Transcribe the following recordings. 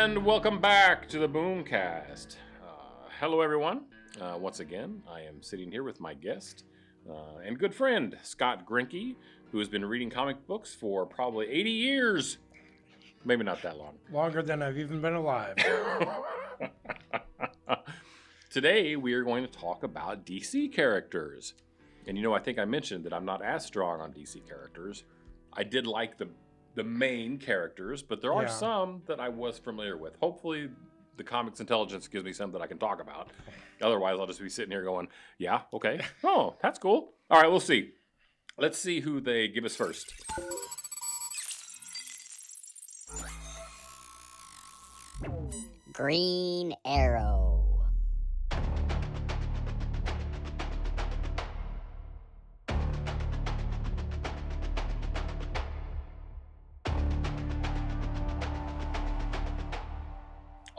And welcome back to the Boomcast. Hello, everyone. Once again, I am sitting here with my guest and good friend, Scott Grenke, who has been reading comic books for probably 80 years. Maybe not that long. Longer than I've even been alive. Today, we are going to talk about DC characters. And you know, I think I mentioned that I'm not as strong on DC characters. I did like the main characters, but there are some that I was familiar with. Hopefully, the comics intelligence gives me some that I can talk about. Otherwise, I'll just be sitting here going, yeah, okay. Oh, that's cool. All right, we'll see. Let's see who they give us first. Green Arrow.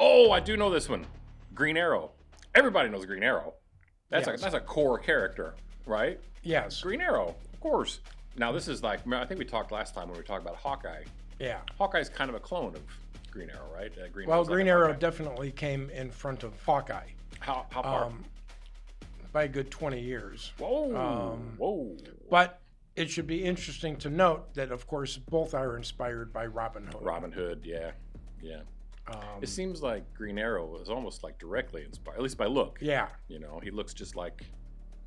Oh, I do know this one. Green Arrow. Everybody knows Green Arrow. That's a core character, right? Yes. Green Arrow, of course. Now, this is like, I think we talked last time when we talked about Hawkeye. Yeah. Hawkeye's kind of a clone of Green Arrow, right? Green Arrow definitely came in front of Hawkeye. How far? By a good 20 years. Whoa. Whoa. But it should be interesting to note that, of course, both are inspired by Robin Hood. Robin Hood, yeah. It seems like Green Arrow is almost like directly inspired, at least by look. Yeah. You know, he looks just like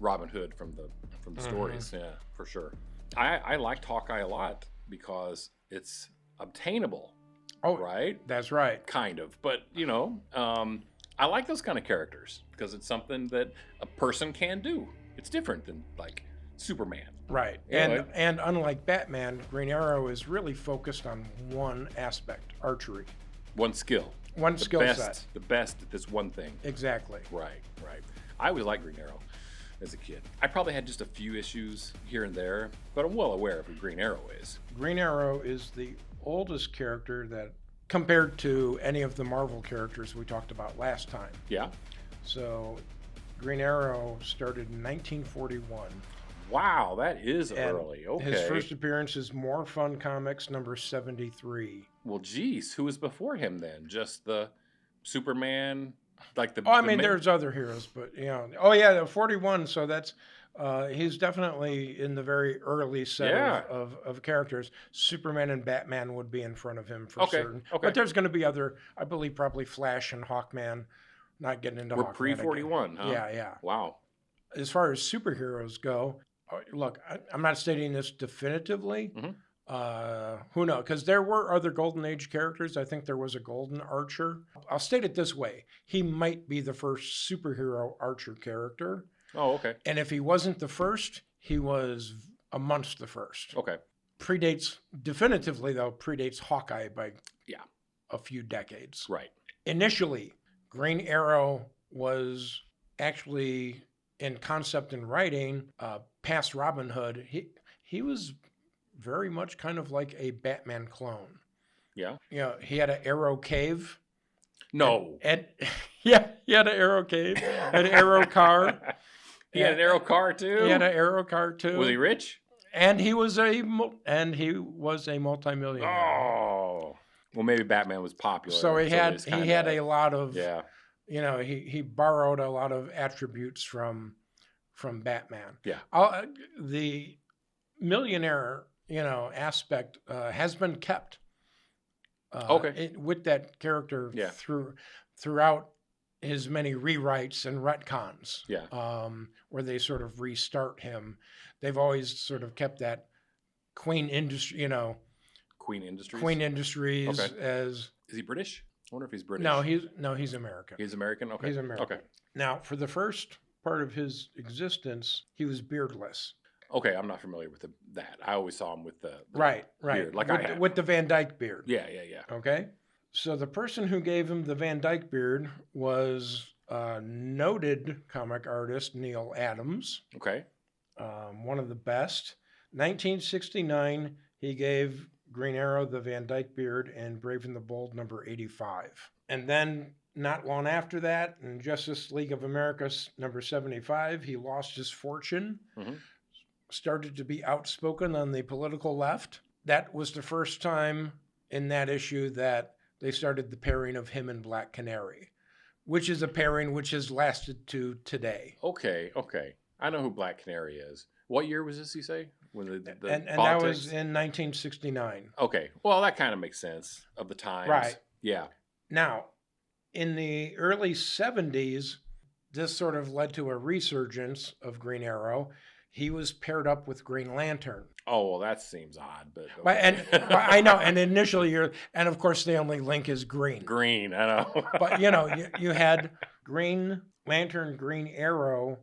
Robin Hood from the stories. Yeah, for sure. I liked Hawkeye a lot because it's obtainable. Oh, right? That's right. Kind of. But, you know, I like those kind of characters because it's something that a person can do. It's different than, like, Superman. Right. And unlike Batman, Green Arrow is really focused on one aspect, archery. One skill. One skill set. The best at this one thing. Exactly. Right. I always liked Green Arrow as a kid. I probably had just a few issues here and there, but I'm well aware of who Green Arrow is. Green Arrow is the oldest character that, compared to any of the Marvel characters we talked about last time. Yeah. So, Green Arrow started in 1941. Wow, that is early. Okay. His first appearance is More Fun Comics number 73. Well, geez, who was before him then? Just the Superman, like the. There's other heroes, but you know. Oh yeah, 41. So that's he's definitely in the very early set of characters. Superman and Batman would be in front of him for certain. Okay. But there's going to be other. I believe probably Flash and Hawkman. Not getting into. We're Hawkman pre-41, huh? Yeah. Wow. As far as superheroes go. Look, I'm not stating this definitively. Mm-hmm. Who knows? Because there were other Golden Age characters. I think there was a Golden Archer. I'll state it this way. He might be the first superhero Archer character. Oh, okay. And if he wasn't the first, he was amongst the first. Okay. Definitively predates Hawkeye by a few decades. Right. Initially, Green Arrow was actually... in concept and writing, past Robin Hood, he was very much kind of like a Batman clone. Yeah. You know, he had an arrow cave. No. And he had an arrow cave, an arrow car. He had an arrow car too? He had an arrow car too. Was he rich? And he was a multimillionaire. Oh. Well, maybe Batman was popular. So he had a lot of Yeah. You know, he borrowed a lot of attributes from Batman. Yeah. The millionaire, aspect has been kept. With that character throughout his many rewrites and retcons. Yeah. Where they sort of restart him. They've always sort of kept that Queen Industry, Queen Industries? Queen Industries Okay. as... Is he British? I wonder if he's British. No, he's American. He's American? Okay. He's American. Okay. Now, for the first part of his existence, he was beardless. Okay, I'm not familiar with that. I always saw him with the right. beard, like with the Van Dyke beard. Yeah. Okay? So the person who gave him the Van Dyke beard was noted comic artist Neil Adams. Okay. One of the best. 1969, he gave Green Arrow the Van Dyke beard and Brave and the Bold number 85. And then not long after that, in Justice League of America number 75, he lost his fortune, started to be outspoken on the political left. That was the first time in that issue that they started the pairing of him and Black Canary, which is a pairing which has lasted to today. Okay. I know who Black Canary is. What year was this, you say? When and that was in 1969. Okay. Well, that kind of makes sense of the times. Right. Yeah. Now, in the early 70s, this sort of led to a resurgence of Green Arrow. He was paired up with Green Lantern. Oh, well, that seems odd, but okay. And I know. And initially, and of course, the only link is green. Green, I know. But you had Green Lantern, Green Arrow.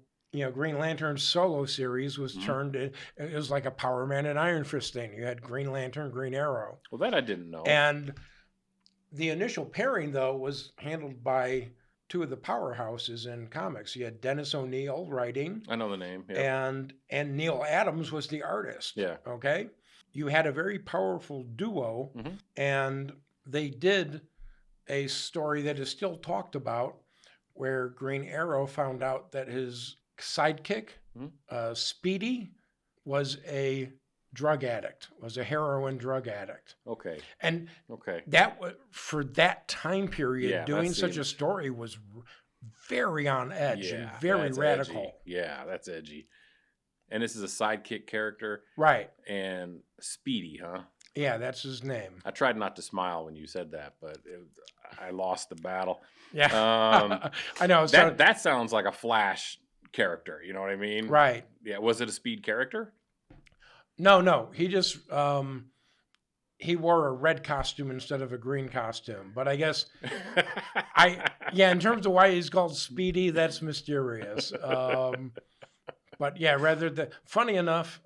Green Lantern's solo series was turned. It was like a Power Man and Iron Fist thing. You had Green Lantern, Green Arrow. Well, that I didn't know. And the initial pairing, though, was handled by two of the powerhouses in comics. You had Dennis O'Neil writing. I know the name. Yeah. And Neil Adams was the artist. Yeah. Okay. You had a very powerful duo, and they did a story that is still talked about, where Green Arrow found out that his sidekick, Speedy, was a drug addict, was a heroin drug addict. Okay. And that for that time period, doing such a story was very on edge and very radical. Edgy. Yeah, that's edgy. And this is a sidekick character. Right. And Speedy, huh? Yeah, that's his name. I tried not to smile when you said that, but I lost the battle. Yeah. I know. That sounds like a Flash character. You know what I mean? Right. Yeah. Was it a Speed character? No. He just he wore a red costume instead of a green costume. But I guess in terms of why he's called Speedy, that's mysterious. But yeah, funny enough,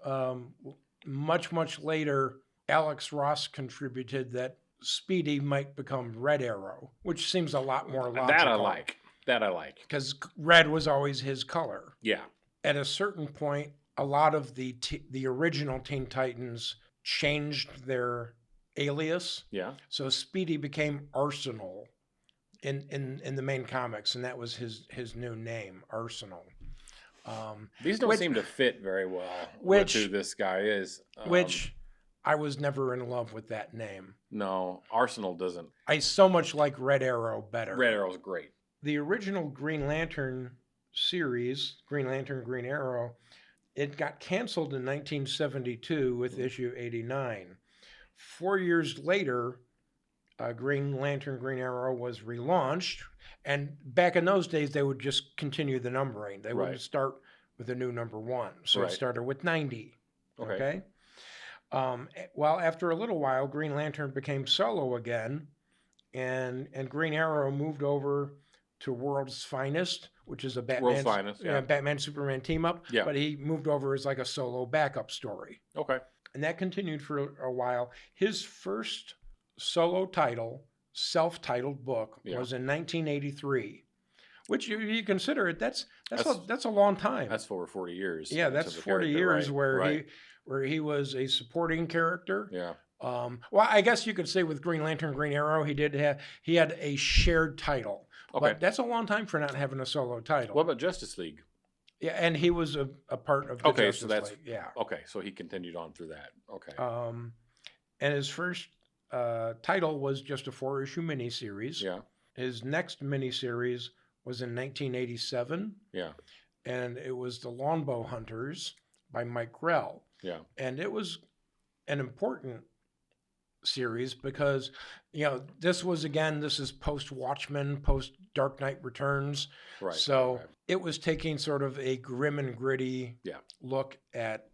much later, Alex Ross contributed that Speedy might become Red Arrow, which seems a lot more logical. That I like. Because red was always his color. Yeah. At a certain point, a lot of the original Teen Titans changed their alias. Yeah. So Speedy became Arsenal in the main comics, and that was his new name, Arsenal. These don't seem to fit very well with who this guy is. Which I was never in love with that name. No, Arsenal doesn't. I so much like Red Arrow better. Red Arrow's great. The original Green Lantern series, Green Lantern, Green Arrow, it got canceled in 1972 with issue 89. 4 years later, Green Lantern, Green Arrow was relaunched. And back in those days, they would just continue the numbering. They wouldn't start with a new number 1. So it started with 90. Okay. Well, after a little while, Green Lantern became solo again. And Green Arrow moved over to World's Finest, which is a Batman Superman team up. Yeah. But he moved over as like a solo backup story. Okay. And that continued for a while. His first solo title, self-titled book, was in 1983, which you consider it. That's a long time. That's over 40 years. Yeah, that's 40 years where he was a supporting character. Yeah. Well, I guess you could say with Green Lantern, Green Arrow, he had a shared title. Okay. But that's a long time for not having a solo title. What about Justice League? Yeah, and he was a part of the Justice League. Yeah. Okay, so he continued on through that. Okay. And his first title was just a 4-issue miniseries. Yeah. His next miniseries was in 1987. Yeah. And it was The Longbow Hunters by Mike Grell. Yeah. And it was an important series because, this is post-Watchmen, post-Dark Knight Returns. Right. So it was taking sort of a grim and gritty look at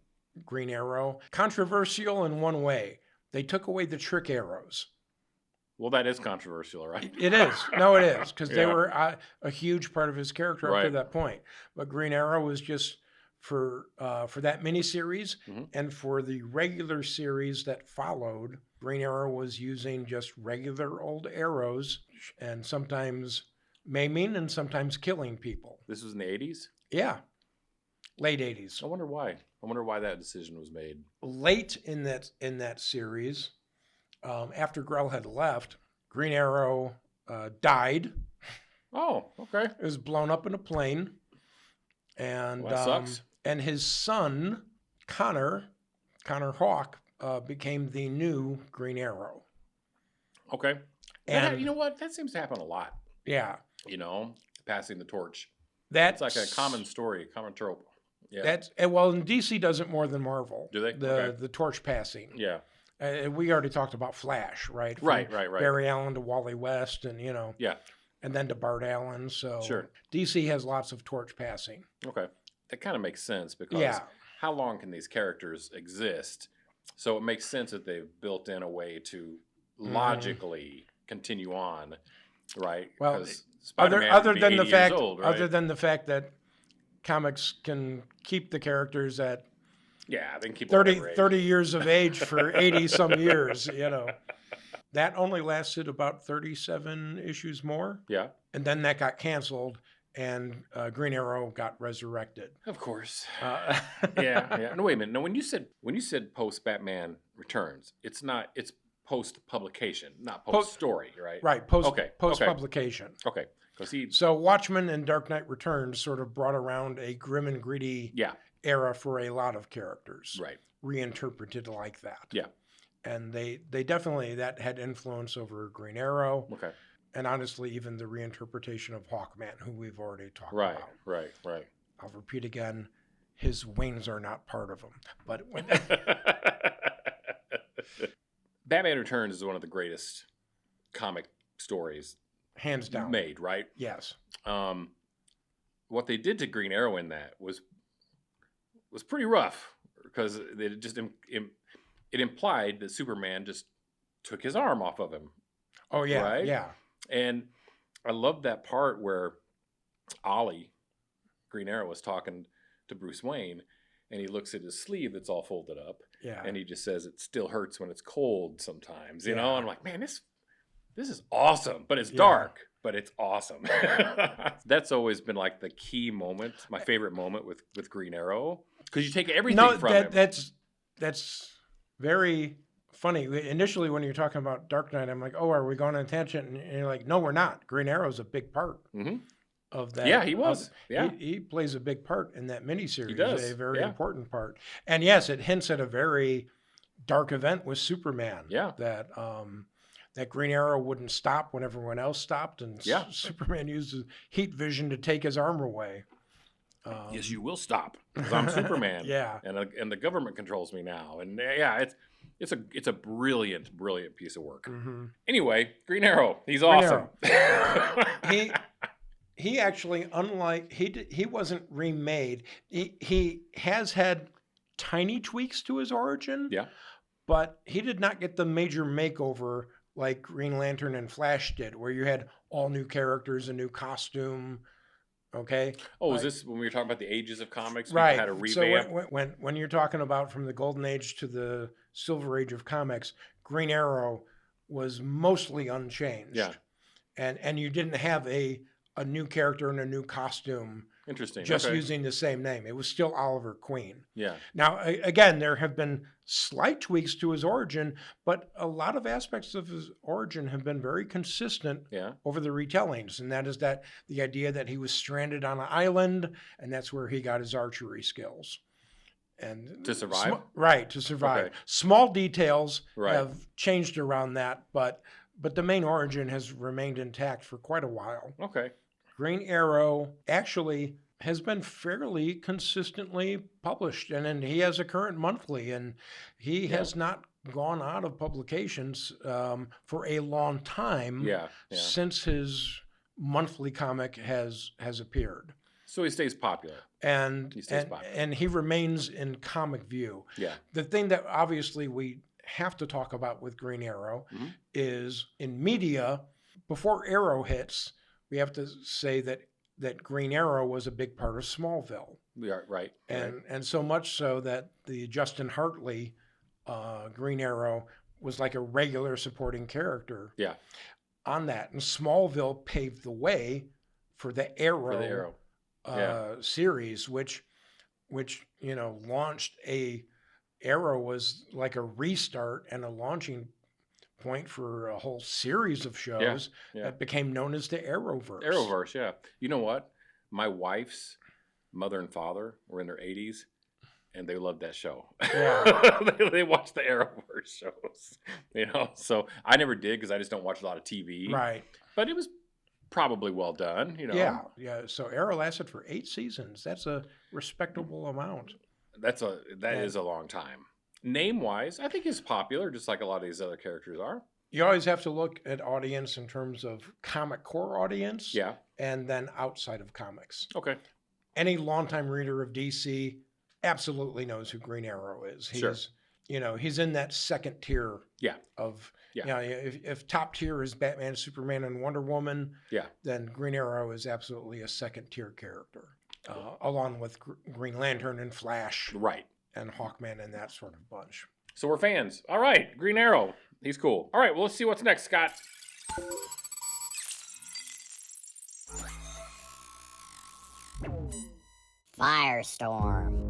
Green Arrow. Controversial in one way. They took away the trick arrows. Well, that is controversial, right? It is. No, it is. Because they were a huge part of his character up to that point. But Green Arrow was just for that miniseries and for the regular series that followed. Green Arrow was using just regular old arrows and sometimes maiming and sometimes killing people. This was in the 80s? Yeah. Late 80s. I wonder why. I wonder why that decision was made. Late in that series, after Grell had left, Green Arrow died. Oh, okay. It was blown up in a plane. And that sucks. And his son, Connor Hawke, became the new Green Arrow. Okay. And you know what? That seems to happen a lot. yeah, You know, passing the torch. that's It's like a common story, a common trope. Yeah. well, and DC does it more than Marvel. Do they? The torch passing. Yeah. We already talked about Flash, right? From Right. Barry Allen to Wally West, and Yeah. and then to Bart Allen. So Sure. DC has lots of torch passing. Okay. That kind of makes sense because how long can these characters exist? So it makes sense that they've built in a way to logically continue on, right? Well, Spider-Man other would be than 80 the fact, years old, right? other than the fact that comics can keep the characters at yeah, they can keep 30 years of age for 80 some years, That only lasted about 37 issues more. Yeah. And then that got canceled, and Green Arrow got resurrected. Of course. Yeah. No, wait a minute. No, when you said post Batman Returns, it's post publication, not post story, right? Right. Post publication. Okay. So Watchmen and Dark Knight Returns sort of brought around a grim and gritty era for a lot of characters. Right. Reinterpreted like that. Yeah. And they definitely, that had influence over Green Arrow. Okay. And honestly, even the reinterpretation of Hawkman, who we've already talked about. Right. I'll repeat again, his wings are not part of him. But when Batman Returns is one of the greatest comic stories hands down made, right? Yes. What they did to Green Arrow in that was pretty rough because it just it implied that Superman just took his arm off of him. Oh yeah, right? Yeah. And I love that part where Ollie, Green Arrow, was talking to Bruce Wayne, and he looks at his sleeve that's all folded up, and he just says, "It still hurts when it's cold sometimes," you know. And I'm like, man, this is awesome, but it's dark, but it's awesome. That's always been like the key moment, my favorite moment with Green Arrow, because you take everything from him. That's very funny. Initially, when you're talking about Dark Knight, I'm like, oh, are we going on a tangent? And you're like, no, we're not. Green Arrow's a big part of that. Yeah, he was. He plays a big part in that miniseries. He does. A very important part. And yes, it hints at a very dark event with Superman. Yeah. That Green Arrow wouldn't stop when everyone else stopped, and Superman used his heat vision to take his armor away. Yes, you will stop because I'm Superman. Yeah. And the government controls me now. And it's a brilliant piece of work. Mm-hmm. Anyway, Green Arrow, he's awesome. He actually, unlike he wasn't remade. He has had tiny tweaks to his origin. Yeah. But he did not get the major makeover like Green Lantern and Flash did, where you had all new characters, a new costume. Okay. Oh, is this when we were talking about the ages of comics? Right. Had a revamp? So when you're talking about from the Golden Age to the Silver Age of comics, Green Arrow was mostly unchanged. Yeah. And you didn't have a new character and a new costume. Interesting. Just using the same name. It was still Oliver Queen. Yeah. Now, again, there have been slight tweaks to his origin, but a lot of aspects of his origin have been very consistent over the retellings. And that is that the idea that he was stranded on an island, and that's where he got his archery skills. And to survive? To survive. Okay. Small details have changed around that, but the main origin has remained intact for quite a while. Okay. Green Arrow actually has been fairly consistently published, and he has a current monthly, and he has not gone out of publications for a long time since his monthly comic has appeared. So he stays popular. And he remains in comic view. Yeah. The thing that obviously we have to talk about with Green Arrow is in media, before Arrow hits, we have to say that Green Arrow was a big part of Smallville. We are right. And so much so that the Justin Hartley Green Arrow was like a regular supporting character. Yeah. On that. And Smallville paved the way for the Arrow, series, which launched Arrow was like a restart and a launching point for a whole series of shows that became known as the Arrowverse. Arrowverse, yeah. You know what? My wife's mother and father were in their 80s. and they loved that show. Yeah. they watched the Arrowverse shows, So I never did because I just don't watch a lot of TV. Right. But it was probably well done, Yeah, yeah. So Arrow lasted for 8 seasons. That's a respectable amount. That is a long time. Name-wise, I think he's popular, just like a lot of these other characters are. You always have to look at audience in terms of comic core audience. Yeah. And then outside of comics. Okay. Any longtime reader of DC absolutely knows who Green Arrow is. He's, he's in that second tier. Yeah. Of, if top tier is Batman, Superman, and Wonder Woman. Yeah. Then Green Arrow is absolutely a second tier character, along with Green Lantern and Flash. Right. And Hawkman and that sort of bunch. So we're fans. All right, Green Arrow. He's cool. All right, well, let's see what's next, Scott. Firestorm.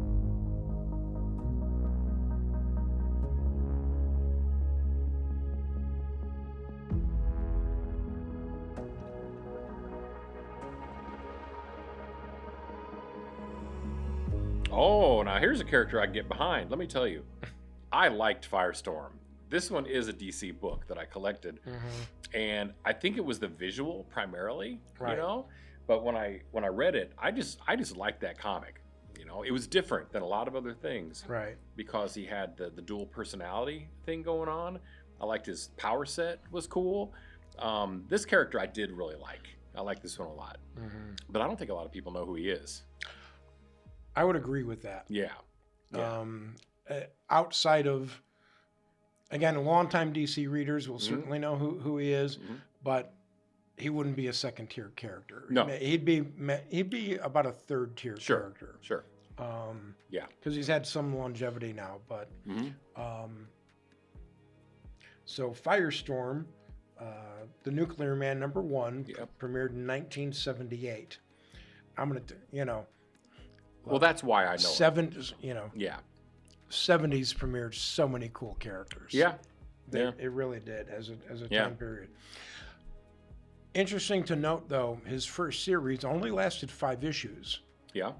Oh, now here's a character I can get behind. Let me tell you, I liked Firestorm. This one is a DC book that I collected, and I think it was the visual primarily, right. But when I read it, I just liked that comic. It was different than a lot of other things, right? Because he had the dual personality thing going on. I liked his power set was cool. This character I did really like. I like this one a lot, but I don't think a lot of people know who he is. I would agree with that. Yeah. Outside of, again, longtime DC readers will certainly know who he is, but he wouldn't be a second tier character. No, he'd be about a third tier character. Sure. Yeah. Because he's had some longevity now, but so Firestorm, the Nuclear Man #1, premiered in 1978. I'm gonna, well, that's why I know. 70s, Yeah. 70s premiered so many cool characters. Yeah. It really did as a time period. Interesting to note, though, his first series only lasted 5 issues. Yeah.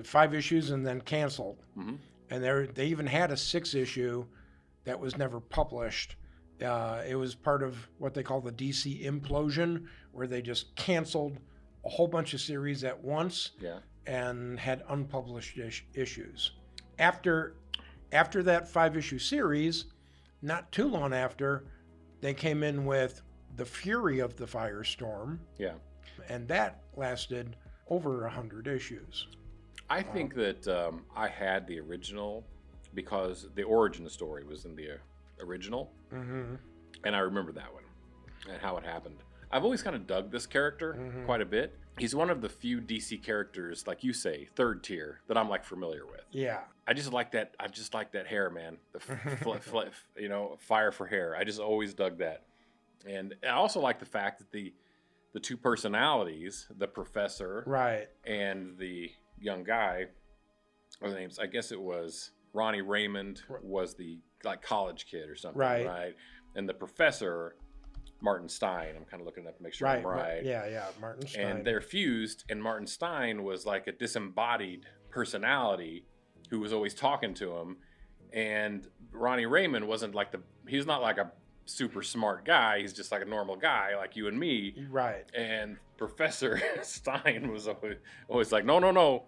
5 issues and then canceled. And they even had a 6th issue that was never published. It was part of what they call the DC implosion, where they just canceled a whole bunch of series at once. Yeah. And had unpublished issues. After that 5-issue series, not too long after, they came in with The Fury of the Firestorm. Yeah. And that lasted over 100 issues. I think that I had the original because the origin story was in the original. And I remember that one and how it happened. I've always kind of dug this character quite a bit. He's one of the few DC characters, like you say, third tier, that I'm familiar with. Yeah. I just like that hair, man. The fire for hair. I just always dug that. And I also like the fact that the two personalities, the professor and the young guy, or the names, I guess it was Ronnie Raymond was the college kid or something, right? And the professor, Martin Stein. I'm kind of looking up to make sure I'm right. Yeah, Martin Stein. And they're fused, and Martin Stein was like a disembodied personality who was always talking to him. And Ronnie Raymond wasn't he's not like a super smart guy. He's just like a normal guy like you and me. Right. And Professor Stein was always like, no.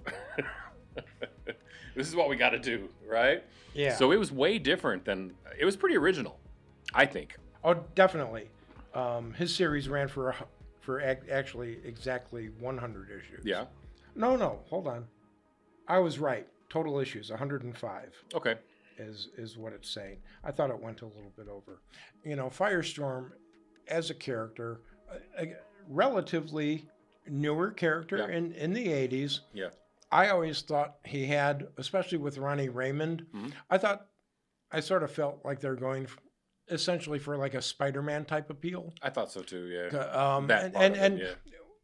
This is what we got to do, right? Yeah. So it was way different it was pretty original, I think. Oh, definitely. His series ran for actually exactly 100 issues. Yeah. No, hold on. I was right. Total issues, 105. Okay. Is what it's saying. I thought it went a little bit over. Firestorm, as a character, a relatively newer character in the 80s. Yeah. I always thought he had, especially with Ronnie Raymond, I sort of felt like they're going essentially for like a Spider-Man type appeal. I thought so too, yeah.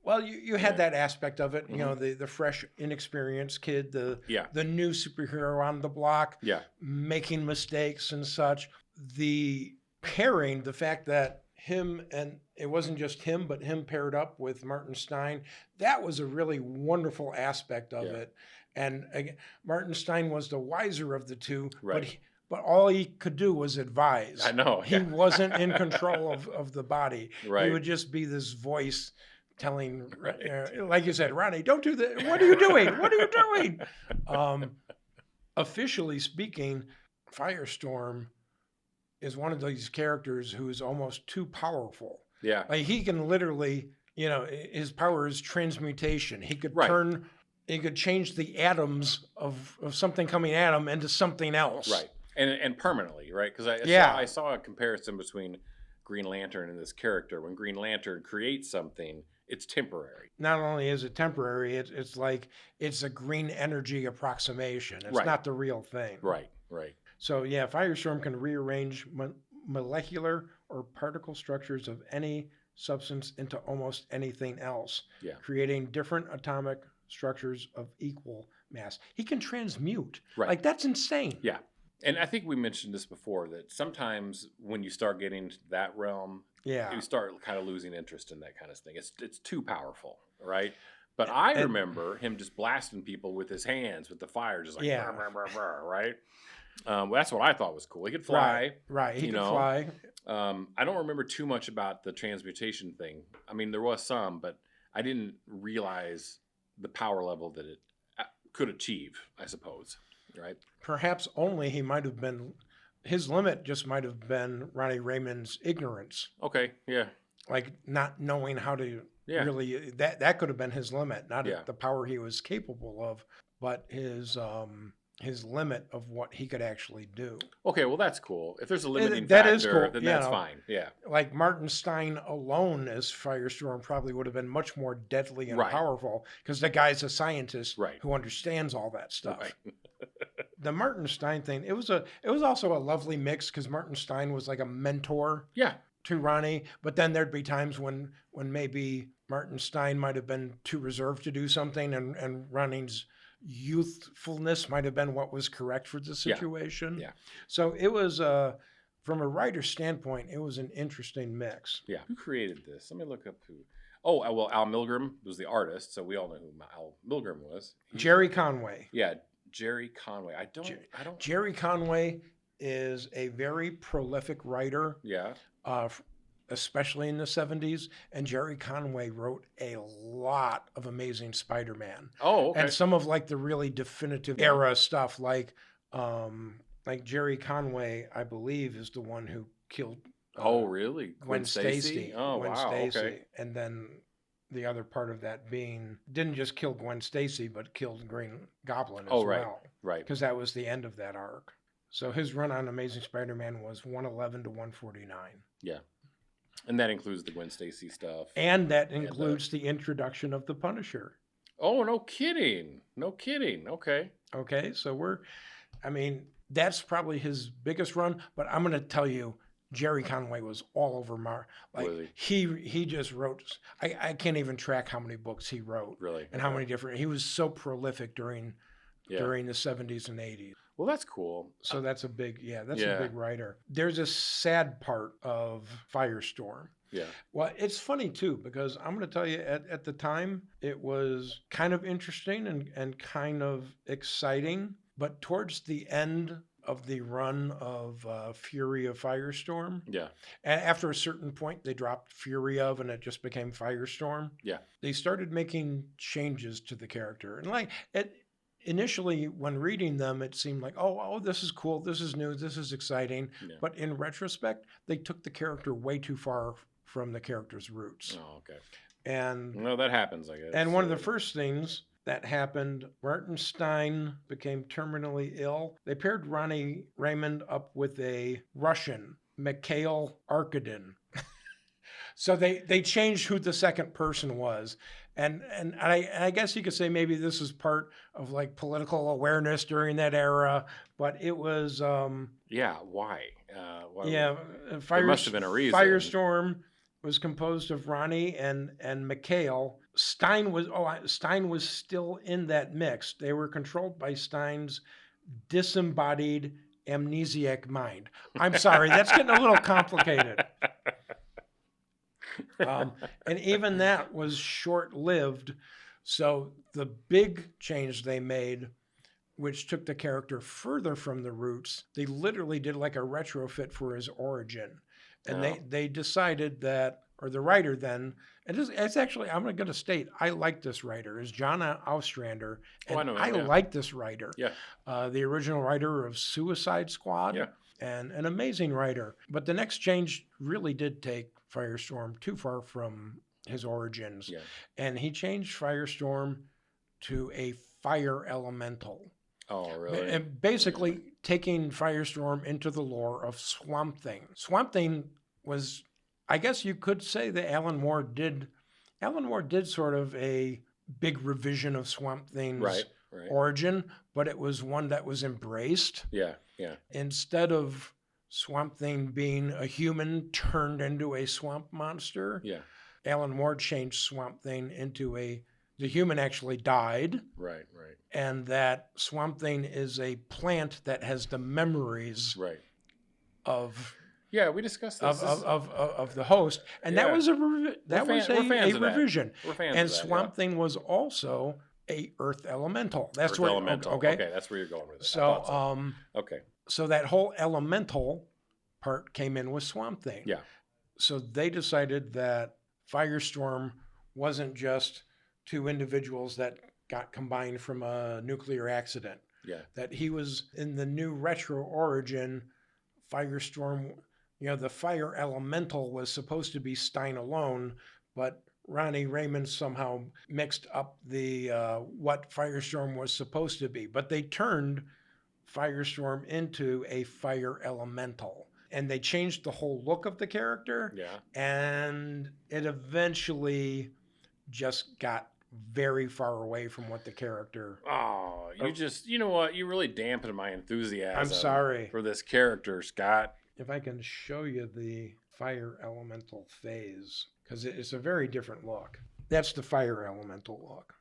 Well, you had that aspect of it, the fresh, inexperienced kid, the new superhero on the block, making mistakes and such. The pairing, the fact that him, and it wasn't just him, but him paired up with Martin Stein. That was a really wonderful aspect of it. And again, Martin Stein was the wiser of the two, but all he could do was advise. I know. He wasn't in control of the body. Right. He would just be this voice telling, like you said, Ronnie, don't do that. What are you doing? What are you doing? Officially speaking, Firestorm is one of these characters who is almost too powerful. Yeah. Like he can literally, his power is transmutation. He could he could change the atoms of something coming at him into something else. Right. And permanently, right? Because I saw a comparison between Green Lantern and this character. When Green Lantern creates something, it's temporary. Not only is it temporary, it's like it's a green energy approximation. It's not the real thing. Right. So yeah, Firestorm can rearrange molecular or particle structures of any substance into almost anything else, creating different atomic structures of equal mass. He can transmute. Right. Like that's insane. Yeah. And I think we mentioned this before, that sometimes when you start getting to that realm, you start kind of losing interest in that kind of thing. It's too powerful, right? But I remember him just blasting people with his hands, with the fire, just like, brr, brr, brr, brr, right? Well, that's what I thought was cool. He could fly. Right. He could fly. I don't remember too much about the transmutation thing. I mean, there was some, but I didn't realize the power level that it could achieve, I suppose, right? Perhaps only he might have been, his limit just might have been Ronnie Raymond's ignorance. Okay, yeah. Like not knowing how to really, that could have been his limit, not the power he was capable of, but his limit of what he could actually do. Okay, well that's cool. If there's a limiting factor, is cool. then that's fine. Yeah. Like Martin Stein alone as Firestorm probably would have been much more deadly and powerful because the guy's a scientist who understands all that stuff. Right. The Martin Stein thing, it was also a lovely mix because Martin Stein was like a mentor to Ronnie, but then there'd be times when maybe Martin Stein might have been too reserved to do something and Ronnie's youthfulness might have been what was correct for the situation. Yeah. So it was, from a writer's standpoint, it was an interesting mix. Yeah. Who created this? Let me look up who. Oh, well, Al Milgrom was the artist, so we all know who Al Milgrom was. Jerry Conway. Yeah, Jerry Conway. I don't. Jerry Conway is a very prolific writer. Yeah. Especially in the 70s, and Jerry Conway wrote a lot of Amazing Spider-Man. Oh, okay. And some of like the really definitive era stuff, like Jerry Conway, I believe, is the one who killed. Really? Gwen Stacy. Oh, Gwen wow. Stacy. Okay. And then the other part of that being didn't just kill Gwen Stacy, but killed Green Goblin as well. Right. Because that was the end of that arc. So his run on Amazing Spider-Man was 111 to 149. Yeah. And that includes the Gwen Stacy stuff. And that includes the introduction of the Punisher. Oh, no kidding. No kidding. Okay. Okay, so that's probably his biggest run, but I'm going to tell you, Jerry Conway was all over Really? He just wrote, I can't even track how many books he wrote. Really? And how many different, he was so prolific during the 70s and 80s. Well, that's cool. So that's a big writer. There's a sad part of Firestorm. Yeah. Well, it's funny too, because I'm going to tell you at the time, it was kind of interesting and kind of exciting. But towards the end of the run of Fury of Firestorm, after a certain point, they dropped Fury of and it just became Firestorm. Yeah. They started making changes to the character. And initially, when reading them, it seemed like, oh, this is cool, this is new, this is exciting. Yeah. But in retrospect, they took the character way too far from the character's roots. Oh, okay. And that happens, I guess. And one of the first things that happened, Martin Stein became terminally ill. They paired Ronnie Raymond up with a Russian, Mikhail Arkadin. So they changed who the second person was. And I guess you could say maybe this was part of like political awareness during that era, but it was why? There must have been a reason. Firestorm was composed of Ronnie and Mikhail. Stein was still in that mix. They were controlled by Stein's disembodied amnesiac mind. I'm sorry, that's getting a little complicated. And even that was short-lived. So the big change they made, which took the character further from the roots, they literally did like a retrofit for his origin. And they decided that, or the writer then, it's actually, I'm going to state, I like this writer, is John Ostrander. And I like this writer. Yeah. The original writer of Suicide Squad. Yeah. And an amazing writer. But the next change really did take Firestorm too far from his origins. Yeah. And he changed Firestorm to a fire elemental. Oh, really? And basically taking Firestorm into the lore of Swamp Thing. Swamp Thing was, I guess you could say that Alan Moore did sort of a big revision of Swamp Thing's origin, but it was one that was embraced. Yeah, yeah. Instead of Swamp Thing being a human turned into a swamp monster, Alan Moore changed Swamp Thing into the human actually died. Right. And that Swamp Thing is a plant that has the memories of... Yeah, we discussed this. Of the host. And that was a revision. We're fans and of that, Swamp Thing was also a earth elemental. That's Earth elemental. Okay, that's where you're going with it. So, okay. So that whole elemental part came in with Swamp Thing. Yeah. So they decided that Firestorm wasn't just two individuals that got combined from a nuclear accident. Yeah. That he was in the new retro origin, Firestorm, the fire elemental was supposed to be Stein alone, but Ronnie Raymond somehow mixed up the what Firestorm was supposed to be. But they turned Firestorm into a fire elemental. And they changed the whole look of the character. Yeah. And it eventually just got very far away from what the character... Oh, you know what? You really dampened my enthusiasm. I'm sorry. For this character, Scott. If I can show you the fire elemental phase, because it's a very different look. That's the fire elemental look.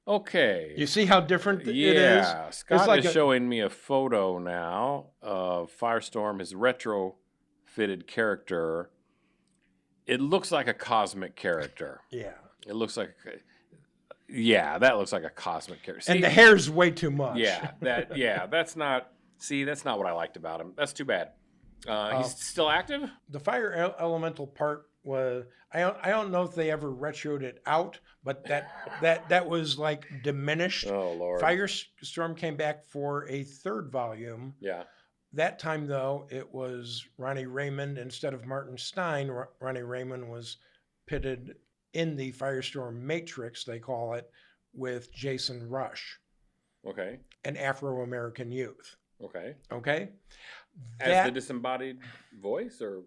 Okay. You see how different it is? Yeah. Scott is showing me a photo now of Firestorm, his retro-fitted character. It looks like a cosmic character. Yeah. It looks like... Yeah, that looks like a cosmic character. See, and the hair's way too much. That's not... See, that's not what I liked about him. That's too bad. He's still active? The fire elemental part was... I don't know if they ever retroed it out, but that was like diminished. Oh, Lord. Firestorm came back for a third volume. Yeah. That time, though, it was Ronnie Raymond instead of Martin Stein. Ronnie Raymond was pitted in the Firestorm Matrix, they call it, with Jason Rush. Okay. An Afro-American youth. Okay. As the disembodied voice, or?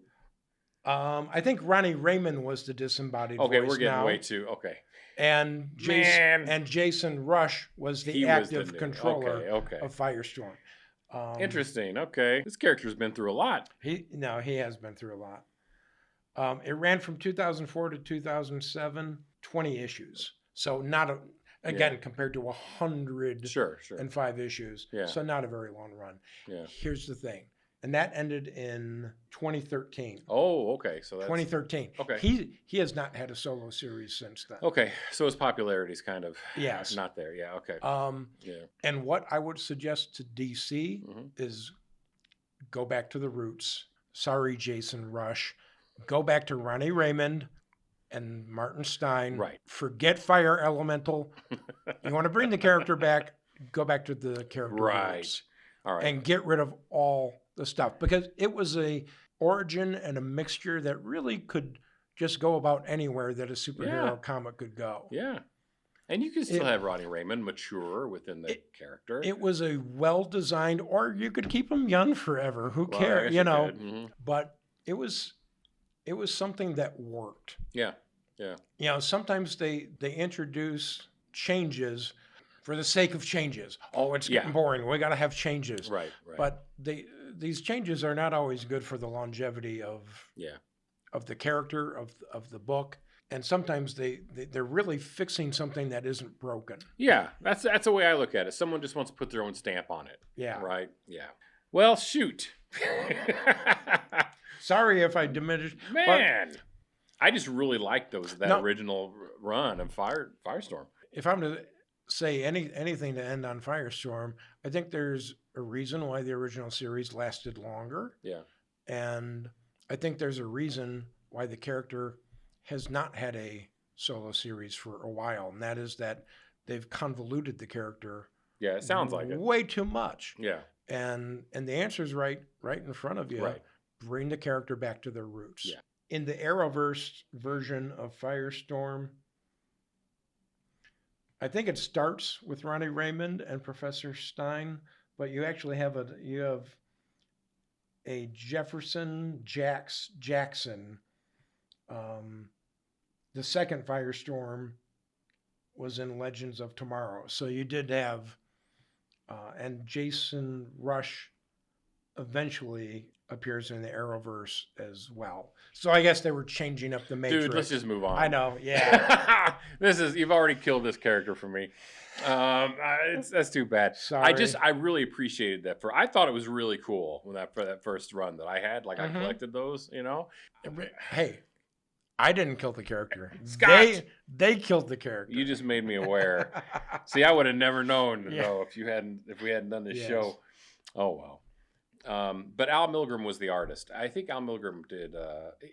I think Ronnie Raymond was the disembodied voice. Okay, we're getting way too... Okay. And Jason Rush was the active controller of Firestorm. Interesting. Okay. This character's been through a lot. He has been through a lot. It ran from 2004 to 2007, 20 issues. So not compared to 105 issues. Yeah. So not a very long run. Yeah. Here's the thing. And that ended in 2013. Oh, okay. So that's 2013. Okay. He has not had a solo series since then. Okay. So his popularity's kind of yes. not there. Yeah, okay. And what I would suggest to DC is go back to the roots. Sorry, Jason Rush. Go back to Ronnie Raymond and Martin Stein. Right. Forget Fire Elemental. You want to bring the character back, go back to the character roots. All right. And get rid of all the stuff. Because it was a origin and a mixture that really could just go about anywhere that a superhero comic could go. Yeah. And you can still have Ronnie Raymond mature within the character. It was a well-designed, or you could keep him young forever. Who cares? But it was something that worked. Yeah. Sometimes they introduce changes for the sake of changes. Oh, it's getting boring. We got to have changes. Right. But these changes are not always good for the longevity of the character of the book. And sometimes they're really fixing something that isn't broken. Yeah, that's the way I look at it. Someone just wants to put their own stamp on it. Yeah. Right. Yeah. Well, shoot. Sorry if I diminished. Man. I just really like that No. original run of Firestorm. If I'm to say anything to end on Firestorm, I think there's a reason why the original series lasted longer. Yeah. And I think there's a reason why the character has not had a solo series for a while, and that is that they've convoluted the character. Yeah, it sounds like it. Way too much. Yeah. And the answer is right in front of you. Right. Bring the character back to their roots. Yeah. In the Arrowverse version of Firestorm, I think it starts with Ronnie Raymond and Professor Stein, but you actually have a Jefferson Jackson. The second Firestorm was in Legends of Tomorrow. So you did have, and Jason Rush eventually appears in the Arrowverse as well. So I guess they were changing up the Matrix. Dude, let's just move on. I know, yeah. You've already killed this character for me. That's too bad. Sorry. I really appreciated that. I thought it was really cool when that first run that I had. Like I collected those, you know. Hey, I didn't kill the character. Scott! They killed the character. You just made me aware. See, I would have never known though if we hadn't done this show. Oh well. But Al Milgrom was the artist. I think Al Milgrom did.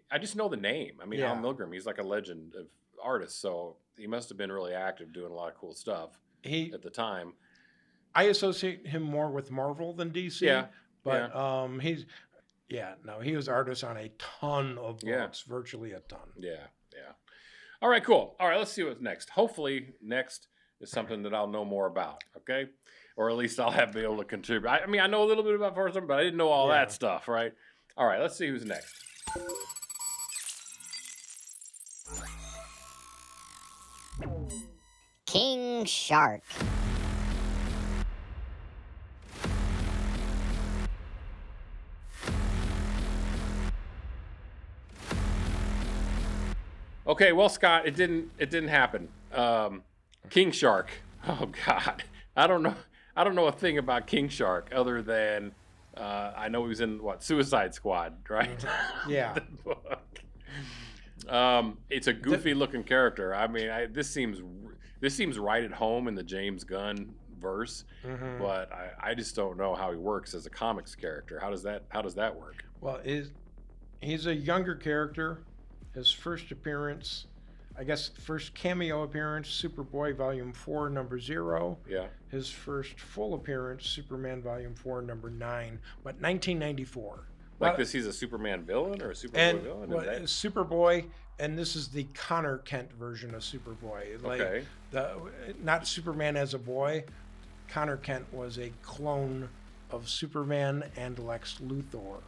I just know the name. I mean, Al Milgrom. He's like a legend of artists, so he must have been really active, doing a lot of cool stuff at the time. I associate him more with Marvel than DC. Yeah, but he was artist on a ton of books, virtually a ton. Yeah. All right, cool. All right, let's see what's next. Hopefully, next is something that I'll know more about. Okay. Or at least I'll be able to contribute. I mean, I know a little bit about Firestorm, but I didn't know all that stuff, right? All right, let's see who's next. King Shark. Okay, well, Scott, it didn't happen. King Shark. Oh God, I don't know a thing about King Shark other than I know he was in Suicide Squad, right? Yeah. The book. It's a goofy looking character. I mean, this seems right at home in the James Gunn verse, but I just don't know how he works as a comics character. How does that work? Well, he's a younger character. His first appearance, I guess, first cameo appearance, Superboy Volume 4, number 0. Yeah. His first full appearance, Superman Volume 4, number 9, but 1994. He's a Superman villain or a Superboy villain? Superboy, and this is the Connor Kent version of Superboy. Okay. Not Superman as a boy. Connor Kent was a clone of Superman and Lex Luthor.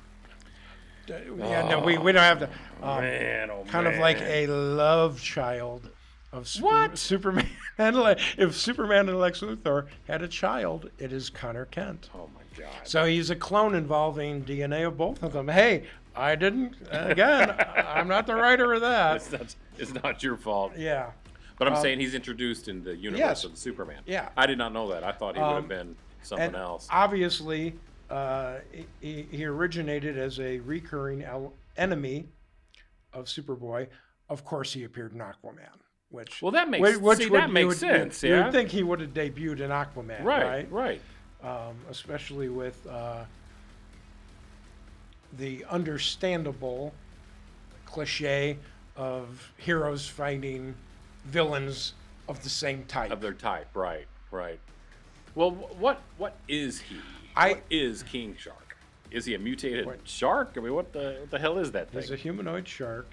We don't have to. Kind of like a love child of Superman. If Superman and Lex Luthor had a child, it is Connor Kent. Oh my God! So he's a clone involving DNA of both of them. Hey, I didn't. Again, I'm not the writer of that. It's not your fault. Yeah. But I'm saying he's introduced in the universe of Superman. Yeah. I did not know that. I thought he would have been something else. Obviously, he originated as a recurring enemy of Superboy. Of course, he appeared in Aquaman, that makes sense. You would think he would have debuted in Aquaman, right? Especially with the understandable cliche of heroes fighting villains of the same type. Of their type, right. Well, what is he? What is King Shark? Is he a mutated shark? I mean, what the hell is that thing? He's a humanoid shark.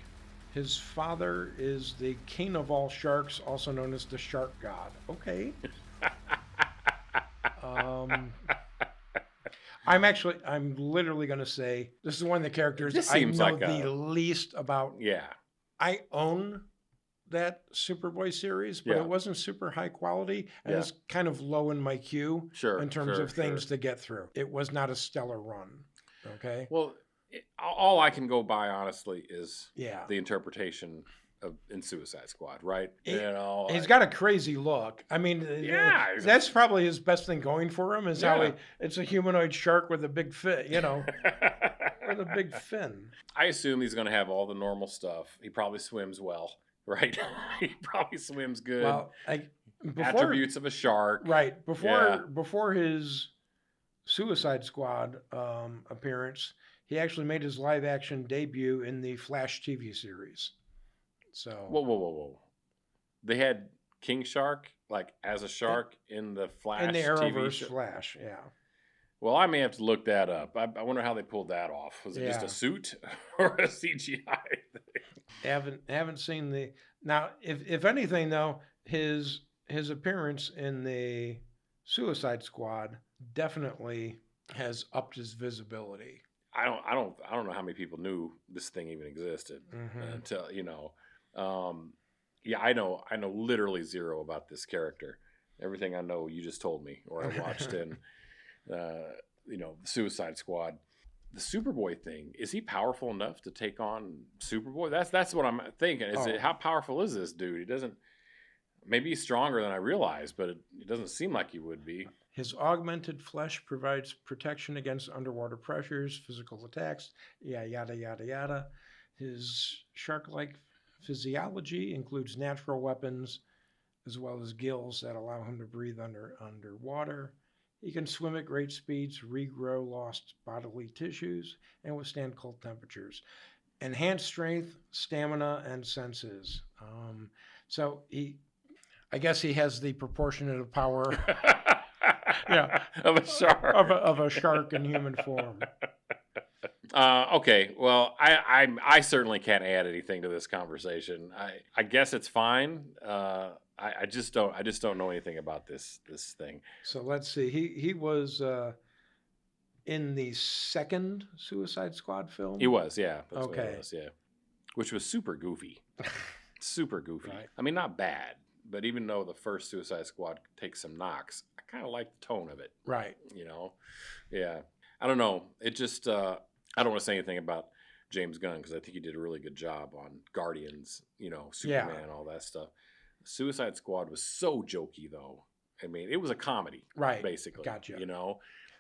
His father is the king of all sharks, also known as the shark god. Okay. I'm literally going to say this is one of the characters I know the least about. Yeah. I own that Superboy series, but it wasn't super high quality, and it's kind of low in my queue in terms of things to get through. It was not a stellar run. Okay. Well, all I can go by honestly is the interpretation in Suicide Squad, right? He's got a crazy look. I mean, that's probably his best thing going for him is how it's a humanoid shark with a big fit, got a big fin. I assume he's going to have all the normal stuff. He probably swims well, right? He probably swims good. Well, attributes of a shark. Right. Yeah. Before his Suicide Squad appearance, he actually made his live action debut in the Flash TV series. So Whoa. They had King Shark like as a shark in the Flash in the TV Arrowverse show. Flash, yeah. Well, I may have to look that up. I wonder how they pulled that off. Was it just a suit or a CGI thing? Haven't seen the now. If anything though, his appearance in the Suicide Squad definitely has upped his visibility. I don't know how many people knew this thing even existed until yeah, I know literally zero about this character. Everything I know you just told me, or I watched in the Suicide Squad. The Superboy thing, is he powerful enough to take on Superboy? That's what I'm thinking. How powerful is this dude? He doesn't. Maybe he's stronger than I realized, but it doesn't seem like he would be. His augmented flesh provides protection against underwater pressures, physical attacks, yada, yada, yada. His shark-like physiology includes natural weapons as well as gills that allow him to breathe underwater. He can swim at great speeds, regrow lost bodily tissues, and withstand cold temperatures. Enhanced strength, stamina, and senses. So I guess he has the proportionate power of a shark. Of a shark in human form. Okay, well, I certainly can't add anything to this conversation. I guess it's fine. I just don't know anything about this thing. So let's see. He was in the second Suicide Squad film. He was, yeah. That's okay. What it was, yeah. Which was super goofy. Super goofy. Right. I mean, not bad, but even though the first Suicide Squad takes some knocks, I kind of like the tone of it. Right. Yeah. I don't know. It just I don't want to say anything about James Gunn because I think he did a really good job on Guardians, Superman, all that stuff. Suicide Squad was so jokey, though. I mean, it was a comedy, right? Basically, gotcha.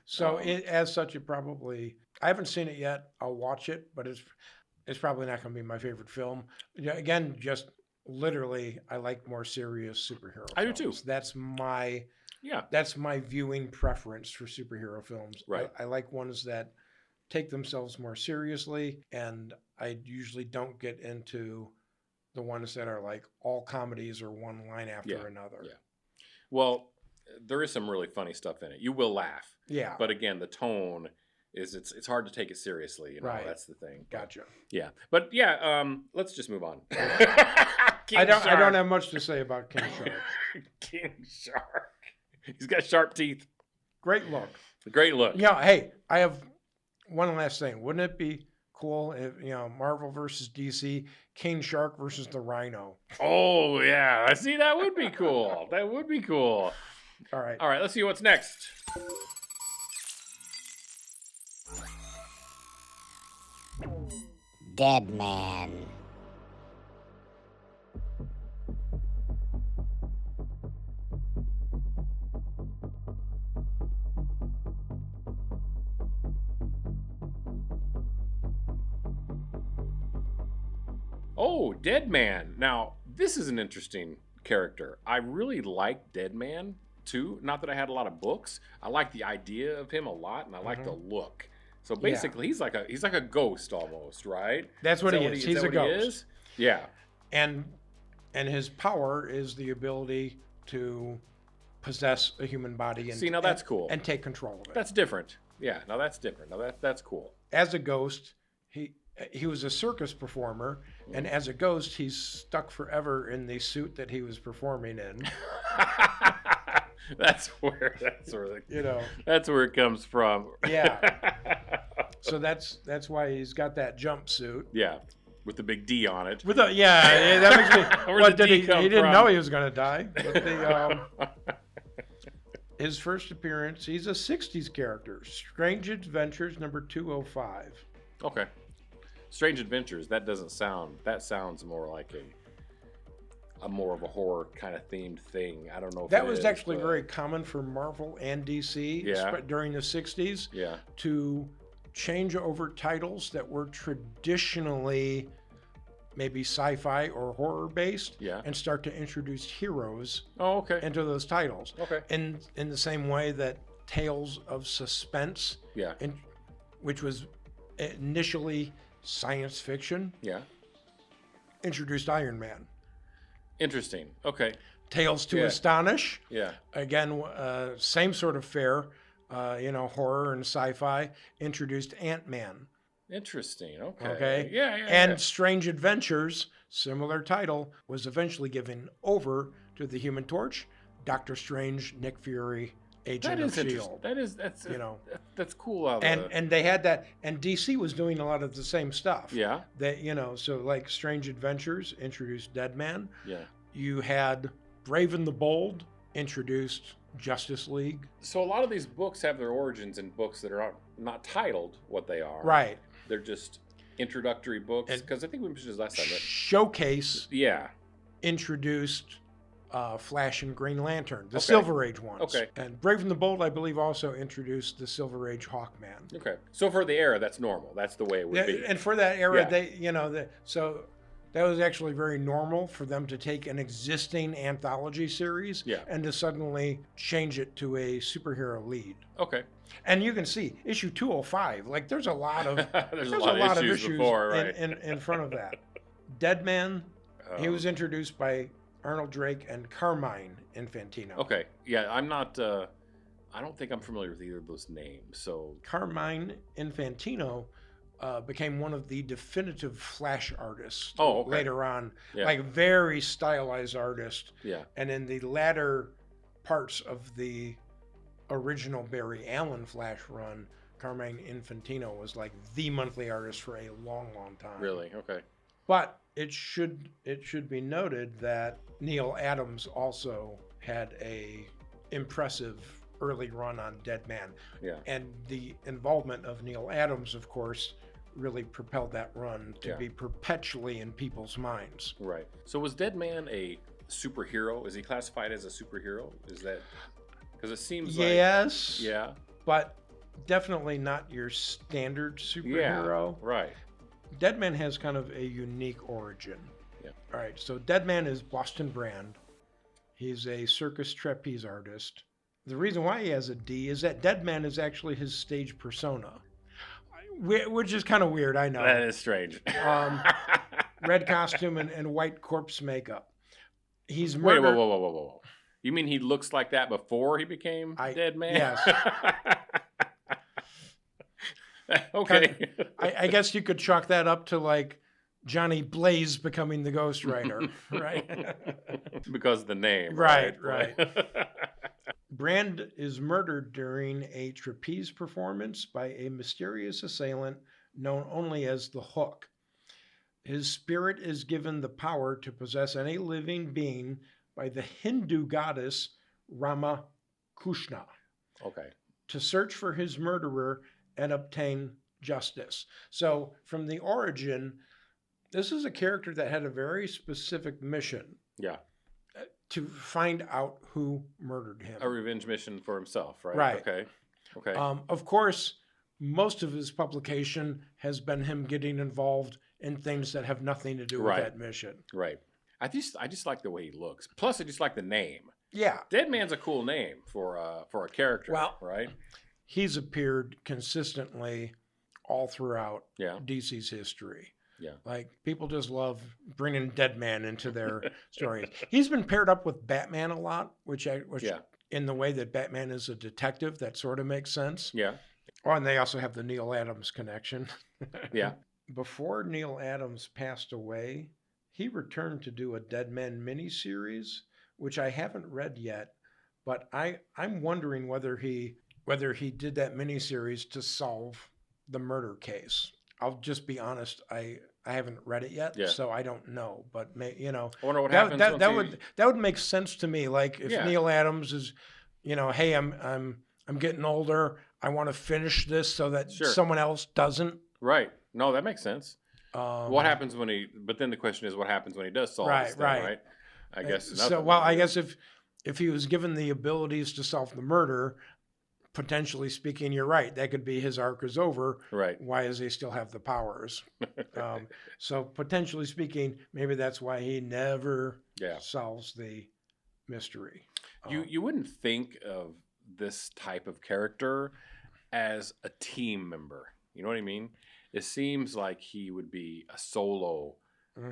So as such, I haven't seen it yet. I'll watch it, but it's probably not going to be my favorite film. Again, just literally, I like more serious superhero. I films. do too. That's my viewing preference for superhero films. Right. I like ones that take themselves more seriously, and I usually don't get into the ones that are like all comedies or one line after another. Yeah. Well, there is some really funny stuff in it. You will laugh. Yeah. But again, the tone is it's hard to take it seriously. Right. That's the thing. Gotcha. Yeah. But let's just move on. I don't have much to say about King Shark. King Shark. He's got sharp teeth. Great look. Great look. Yeah. Hey, I have one last thing. Wouldn't it be cool if Marvel versus DC, King Shark versus the Rhino? Oh yeah, I see. That would be cool. That would be cool. All right. Let's see what's next. Dead Man. Oh, Dead Man. Now, this is an interesting character. I really like Dead Man, too. Not that I had a lot of books. I like the idea of him a lot, and I like the look. So basically, he's like a ghost almost, right? That's what he is. He's a ghost. Yeah. And his power is the ability to possess a human body and now that's cool. And take control of it. That's different. Yeah, now that's different. Now that's cool. As a ghost, he was a circus performer, and as a ghost, he's stuck forever in the suit that he was performing in. That's where it comes from. Yeah. So that's why he's got that jumpsuit. Yeah, with the big D on it. That makes me. What did he didn't know he was going to die. But his first appearance, he's a '60s character. Strange Adventures number 205. Okay. Strange Adventures. That sounds more like a more of a horror kind of themed thing. I don't know if that was actually very common for Marvel and DC during the '60s. Yeah. To change over titles that were traditionally maybe sci-fi or horror based, Yeah. and start to introduce heroes Oh, okay. into those titles. Okay. In the same way that Tales of Suspense, Yeah. which was initially science fiction, Yeah. introduced Iron Man. Interesting. Okay. Tales to Yeah. Astonish, Yeah. again, same sort of fare, horror and sci-fi, introduced Ant-Man. Interesting. Okay. Okay. Yeah. And Strange Adventures, similar title, was eventually given over to the Human Torch, Doctor Strange, Nick Fury, Agent of interesting. S.H.I.E.L.D. That's cool. How And they had that, and DC was doing a lot of the same stuff. Yeah. That, so like Strange Adventures introduced Deadman. Yeah. You had Brave and the Bold introduced Justice League. So a lot of these books have their origins in books that are not titled what they are. Right. They're just introductory books. And Because I think we mentioned this last time. Showcase Yeah. introduced Flash and Green Lantern, the Okay. Silver Age ones. Okay. And Brave and the Bold, I believe, also introduced the Silver Age Hawkman. Okay. So for the era, that's normal. That's the way it would be. And for that era, Yeah. so that was actually very normal for them to take an existing anthology series Yeah. and to suddenly change it to a superhero lead. Okay. And you can see issue 205, like there's a lot of There's a lot of issues before, right? in front of that. Deadman, he was introduced by Arnold Drake and Carmine Infantino. Okay. Yeah, I'm not. I don't think I'm familiar with either of those names. So Carmine Infantino became one of the definitive Flash artists okay. later on, Yeah. like very stylized artist. Yeah. And in the latter parts of the original Barry Allen Flash run, Carmine Infantino was like the monthly artist for a long, long time. Really? Okay. But it should be noted that Neil Adams also had a impressive early run on Deadman. Yeah. And the involvement of Neil Adams, of course, really propelled that run to be perpetually in people's minds. Right. So was Deadman a superhero? Is he classified as a superhero? Is that because it seems like Yes. Yeah. But definitely not your standard superhero. Yeah. Right. Deadman has kind of a unique origin. Yeah. All right. So Deadman is Boston Brand. He's a circus trapeze artist. The reason why he has a D is that Deadman is actually his stage persona, which is kind of weird, I know. That is strange. Red costume and white corpse makeup. He's Wait, murdered. whoa. You mean he looks like that before he became Deadman? Yes. Okay. I guess you could chalk that up to like Johnny Blaze becoming the Ghost Rider, right? Because of the name. Right. Brand is murdered during a trapeze performance by a mysterious assailant known only as the Hook. His spirit is given the power to possess any living being by the Hindu goddess Ramakrishna. Okay. To search for his murderer and obtain justice. So from the origin, this is a character that had a very specific mission. Yeah. To find out who murdered him. A revenge mission for himself, right? Right. Okay. Of course, most of his publication has been him getting involved in things that have nothing to do with that mission. Right. I just like the way he looks. Plus, I just like the name. Yeah. Deadman's a cool name for a character. Well, right. He's appeared consistently all throughout Yeah. DC's history. Yeah. Like, people just love bringing Deadman into their stories. He's been paired up with Batman a lot, which in the way that Batman is a detective, that sort of makes sense. Yeah. Oh, and they also have the Neil Adams connection. Yeah. Before Neil Adams passed away, he returned to do a Deadman miniseries, which I haven't read yet, but I'm wondering whether he did that miniseries to solve the murder case. I'll just be honest, I haven't read it yet, so I don't know. But I wonder what happens. That would make sense to me. Like if Neil Adams is, hey, I'm getting older. I want to finish this so that someone else doesn't. Right. No, that makes sense. What happens when he? But then the question is, what happens when he does solve this thing, right? I guess. So, well, I guess if he was given the abilities to solve the murder, potentially speaking, you're right. That could be his arc is over. Right. Why does he still have the powers? So potentially speaking, maybe that's why he never solves the mystery. You wouldn't think of this type of character as a team member. You know what I mean? It seems like he would be a solo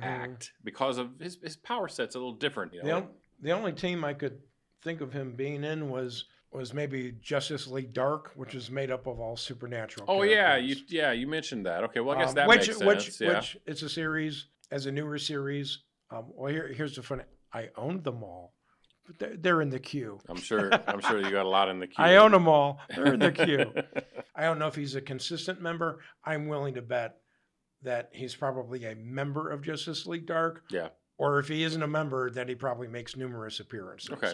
act because of his power set's a little different. You know? The only team I could think of him being in was maybe Justice League Dark, which is made up of all supernatural characters. You mentioned that. Okay, well I guess that makes sense. Which it's a series, as a newer series. Well, here's the fun. I owned them all, but they're in the queue. I'm sure you got a lot in the queue. I own them all. They're in the queue. I don't know if he's a consistent member. I'm willing to bet that he's probably a member of Justice League Dark. Yeah. Or if he isn't a member, that he probably makes numerous appearances. Okay.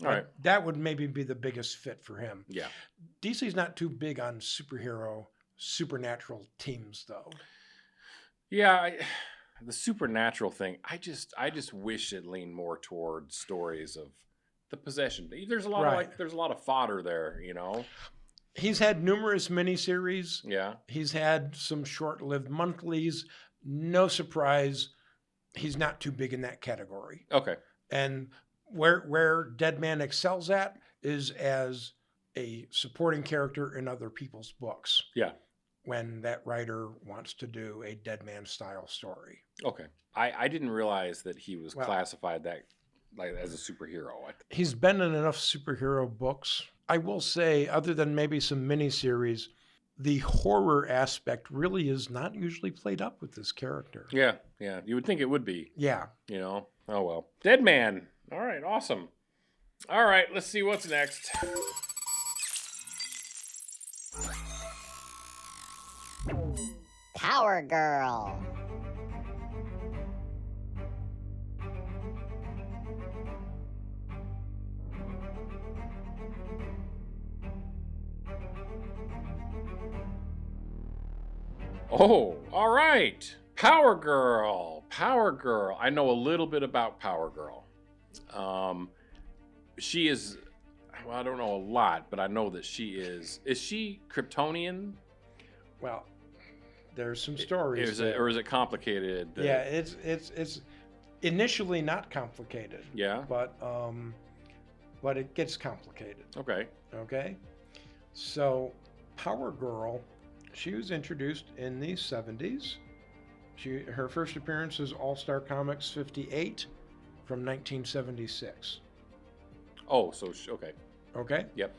All right. That would maybe be the biggest fit for him. Yeah. DC's not too big on supernatural teams, though. Yeah, the supernatural thing. I just wish it leaned more towards stories of the possession. There's a lot of there's a lot of fodder there, you know. He's had numerous miniseries. Yeah. He's had some short-lived monthlies. No surprise, he's not too big in that category. Okay. And where Deadman excels at is as a supporting character in other people's books. Yeah. When that writer wants to do a Deadman style story. Okay. I didn't realize that he was classified that like as a superhero. He's been in enough superhero books. I will say, other than maybe some miniseries, the horror aspect really is not usually played up with this character. Yeah. You would think it would be. Yeah. You know? Oh, well. Deadman. All right. Awesome. All right. Let's see what's next. Power Girl. Oh, all right. Power Girl. Power Girl. I know a little bit about Power Girl. She is, well, I don't know a lot, but I know that she is she Kryptonian? Well, there's some stories. Or is it complicated? Yeah, it's initially not complicated. Yeah. But it gets complicated. Okay. Okay. So Power Girl, she was introduced in the 70s. Her first appearance is All-Star Comics 58 from 1976. Oh, so okay. Okay. Yep.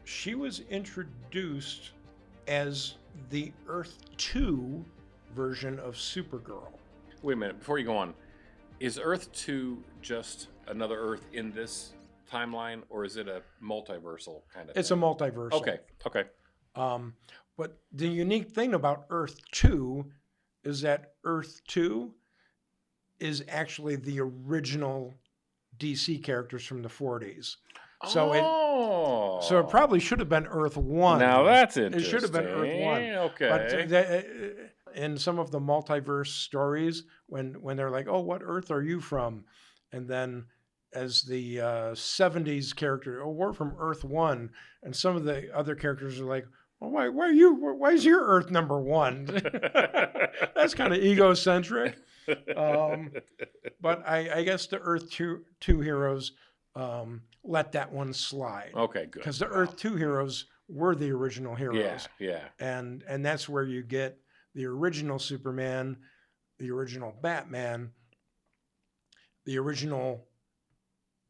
She was introduced as the Earth 2 version of Supergirl. Wait a minute, before you go on, is Earth 2 just another Earth in this timeline, or is it a multiversal kind of It's thing? a multiversal. Okay. But the unique thing about Earth 2 is that Earth 2 is actually the original DC characters from the 40s. So it probably should have been Earth 1. Now that's interesting. It should have been Earth 1. Okay. But in some of the multiverse stories, when they're like, oh, what Earth are you from? And then as the 70s character, oh, we're from Earth 1. And some of the other characters are like, well, why is your Earth number 1? That's kind of egocentric. But I guess the Earth 2 heroes let that one slide. Okay, good. Because the Earth 2 heroes were the original heroes. Yeah. And that's where you get the original Superman, the original Batman, the original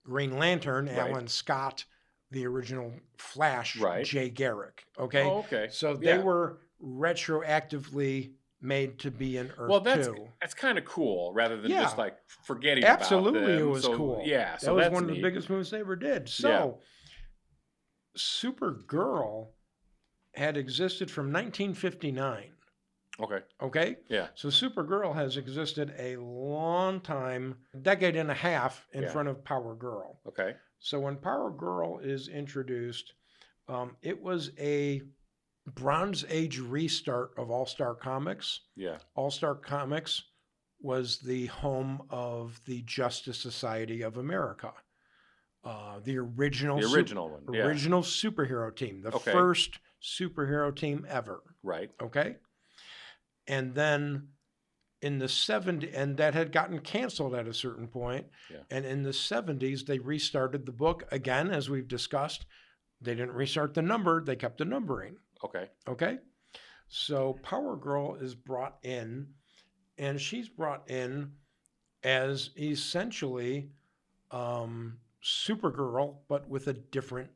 Green Lantern, Alan Scott, the original Flash, Jay Garrick. Okay? Oh, okay. So they were retroactively made to be in Earth 2. That's kind of cool, rather than just like forgetting about them. Absolutely, it was cool. Yeah, that was one of the biggest moves they ever did. So, Supergirl had existed from 1959. Okay? Yeah. So Supergirl has existed a long time, a decade and a half in front of Power Girl. Okay. So when Power Girl is introduced, it was a Bronze Age restart of All-Star Comics. Yeah. All-Star Comics was the home of the Justice Society of America. the original one. Yeah. original superhero team, the first superhero team ever. Right. Okay. And then in the 70s, and that had gotten canceled at a certain point. Yeah. And in the 70s, they restarted the book again, as we've discussed. They didn't restart the number, they kept the numbering. Okay. Okay. So Power Girl is brought in, and she's brought in as essentially Supergirl, but with a different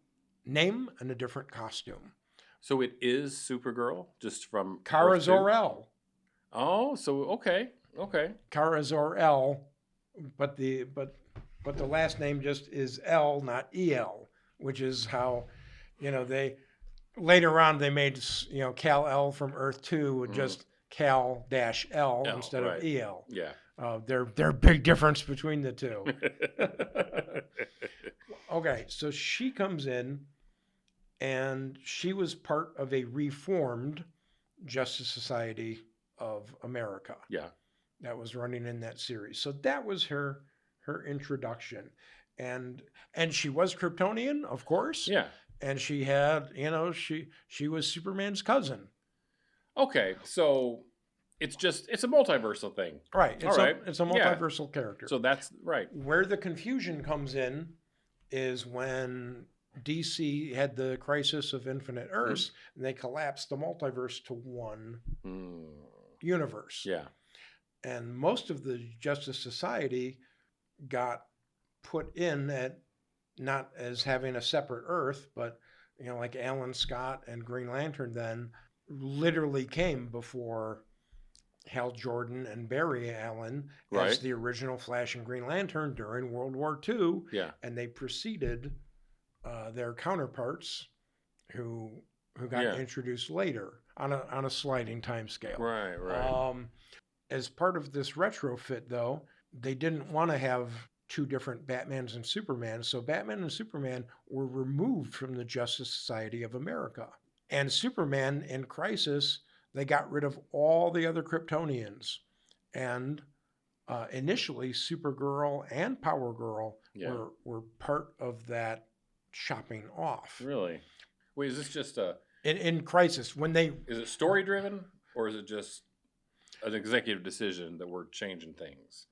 name and a different costume. So it is Supergirl, just from Kara Earth 2? Zor-El. Oh, so okay. Kara Zor-El, but the last name just is L, not EL, which is how, they later on they made Kal-El from Earth 2 with just Kal-L instead of EL. Yeah. They're big difference between the two. Okay, so she comes in, and she was part of a reformed Justice Society of America. Yeah. That was running in that series. So that was her introduction. And she was Kryptonian, of course. Yeah. And she had, she was Superman's cousin. Okay, so it's a multiversal thing. Right. It's right. it's a multiversal character. So that's right. Where the confusion comes in is when DC had the Crisis of Infinite Earths, and they collapsed the multiverse to one universe. Yeah. And most of the Justice Society got put in at not as having a separate Earth, but like Alan Scott and Green Lantern then literally came before Hal Jordan and Barry Allen as the original Flash and Green Lantern during World War II. Yeah. And they preceded their counterparts who got introduced later on a sliding time scale. Right. As part of this retrofit, though, they didn't want to have two different Batmans and Supermans, so Batman and Superman were removed from the Justice Society of America. And Superman in Crisis, they got rid of all the other Kryptonians. And initially, Supergirl and Power Girl were part of that chopping off. Really? Wait, is this just in Crisis, when they... Is it story-driven, or is it just an executive decision that we're changing things?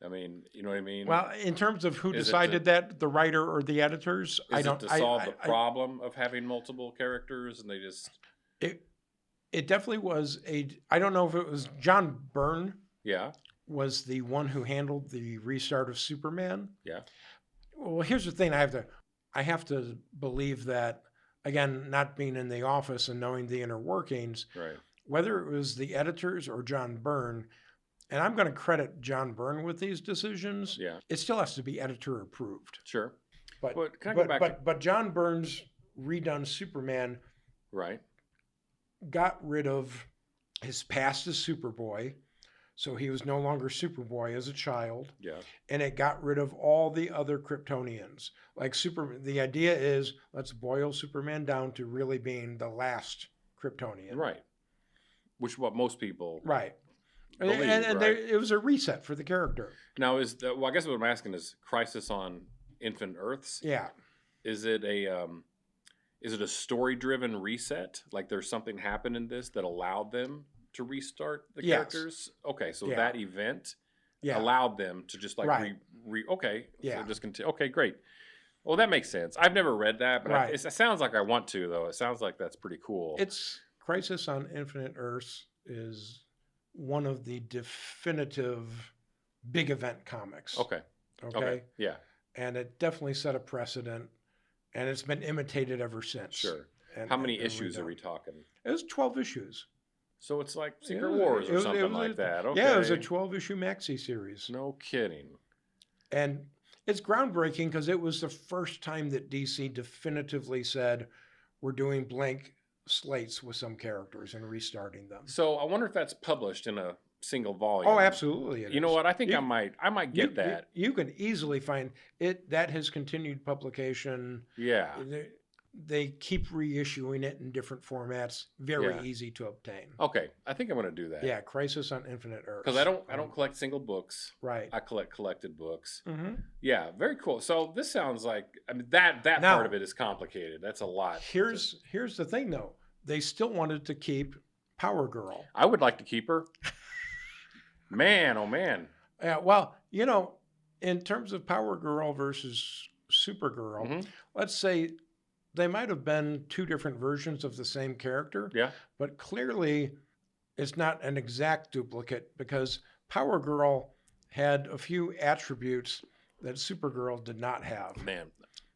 I mean, you know what I mean? Well, in terms of who decided that, the writer or the editors, I don't... Is it to solve the problem of having multiple characters, and they just... It definitely was I don't know if it was John Byrne. Yeah. Was the one who handled the restart of Superman. Yeah. Well, here's the thing. I have to believe that, again, not being in the office and knowing the inner workings, right. Whether it was the editors or John Byrne, and I'm going to credit John Byrne with these decisions. Yeah. It still has to be editor approved. Sure. But can I go back but John Byrne's redone Superman got rid of his past as Superboy, so he was no longer Superboy as a child. Yeah. And it got rid of all the other Kryptonians. Like the idea is, let's boil Superman down to really being the last Kryptonian. Right. Which is what most people believe, and it was a reset for the character. Now, I guess what I'm asking is Crisis on Infinite Earths? Yeah. Is it a story-driven reset? Like there's something happened in this that allowed them to restart the characters? Okay, so that event allowed them to just like okay. So just continue. Okay, great. Well, that makes sense. I've never read that, but it sounds like I want to, though. It sounds like that's pretty cool. It's Crisis on Infinite Earths is one of the definitive big event comics. Okay. Yeah. And it definitely set a precedent, and it's been imitated ever since. Sure. How many issues are we talking? It was 12 issues. So it's like Secret Wars or something like that. Okay. Yeah, it was a 12-issue maxi series. No kidding. And it's groundbreaking because it was the first time that DC definitively said, we're doing blank slates with some characters and restarting them. So I wonder if that's published in a single volume. Oh, absolutely. You know what? I think I might get that. You can easily find it. That has continued publication. Yeah. they keep reissuing it in different formats. Very Yeah. easy to obtain. Okay, I think I'm going to do that. Yeah, Crisis on Infinite Earths. Because I don't collect single books. Right. I collect collected books. Mm-hmm. Yeah, very cool. So this sounds like, I mean, that Now, part of it is complicated. That's a lot. Here's the thing, though. They still wanted to keep Power Girl. I would like to keep her. Man, oh man. Well, in terms of Power Girl versus Supergirl, Mhm. let's say they might have been two different versions of the same character, Yeah. but clearly it's not an exact duplicate because Power Girl had a few attributes that Supergirl did not have. Man,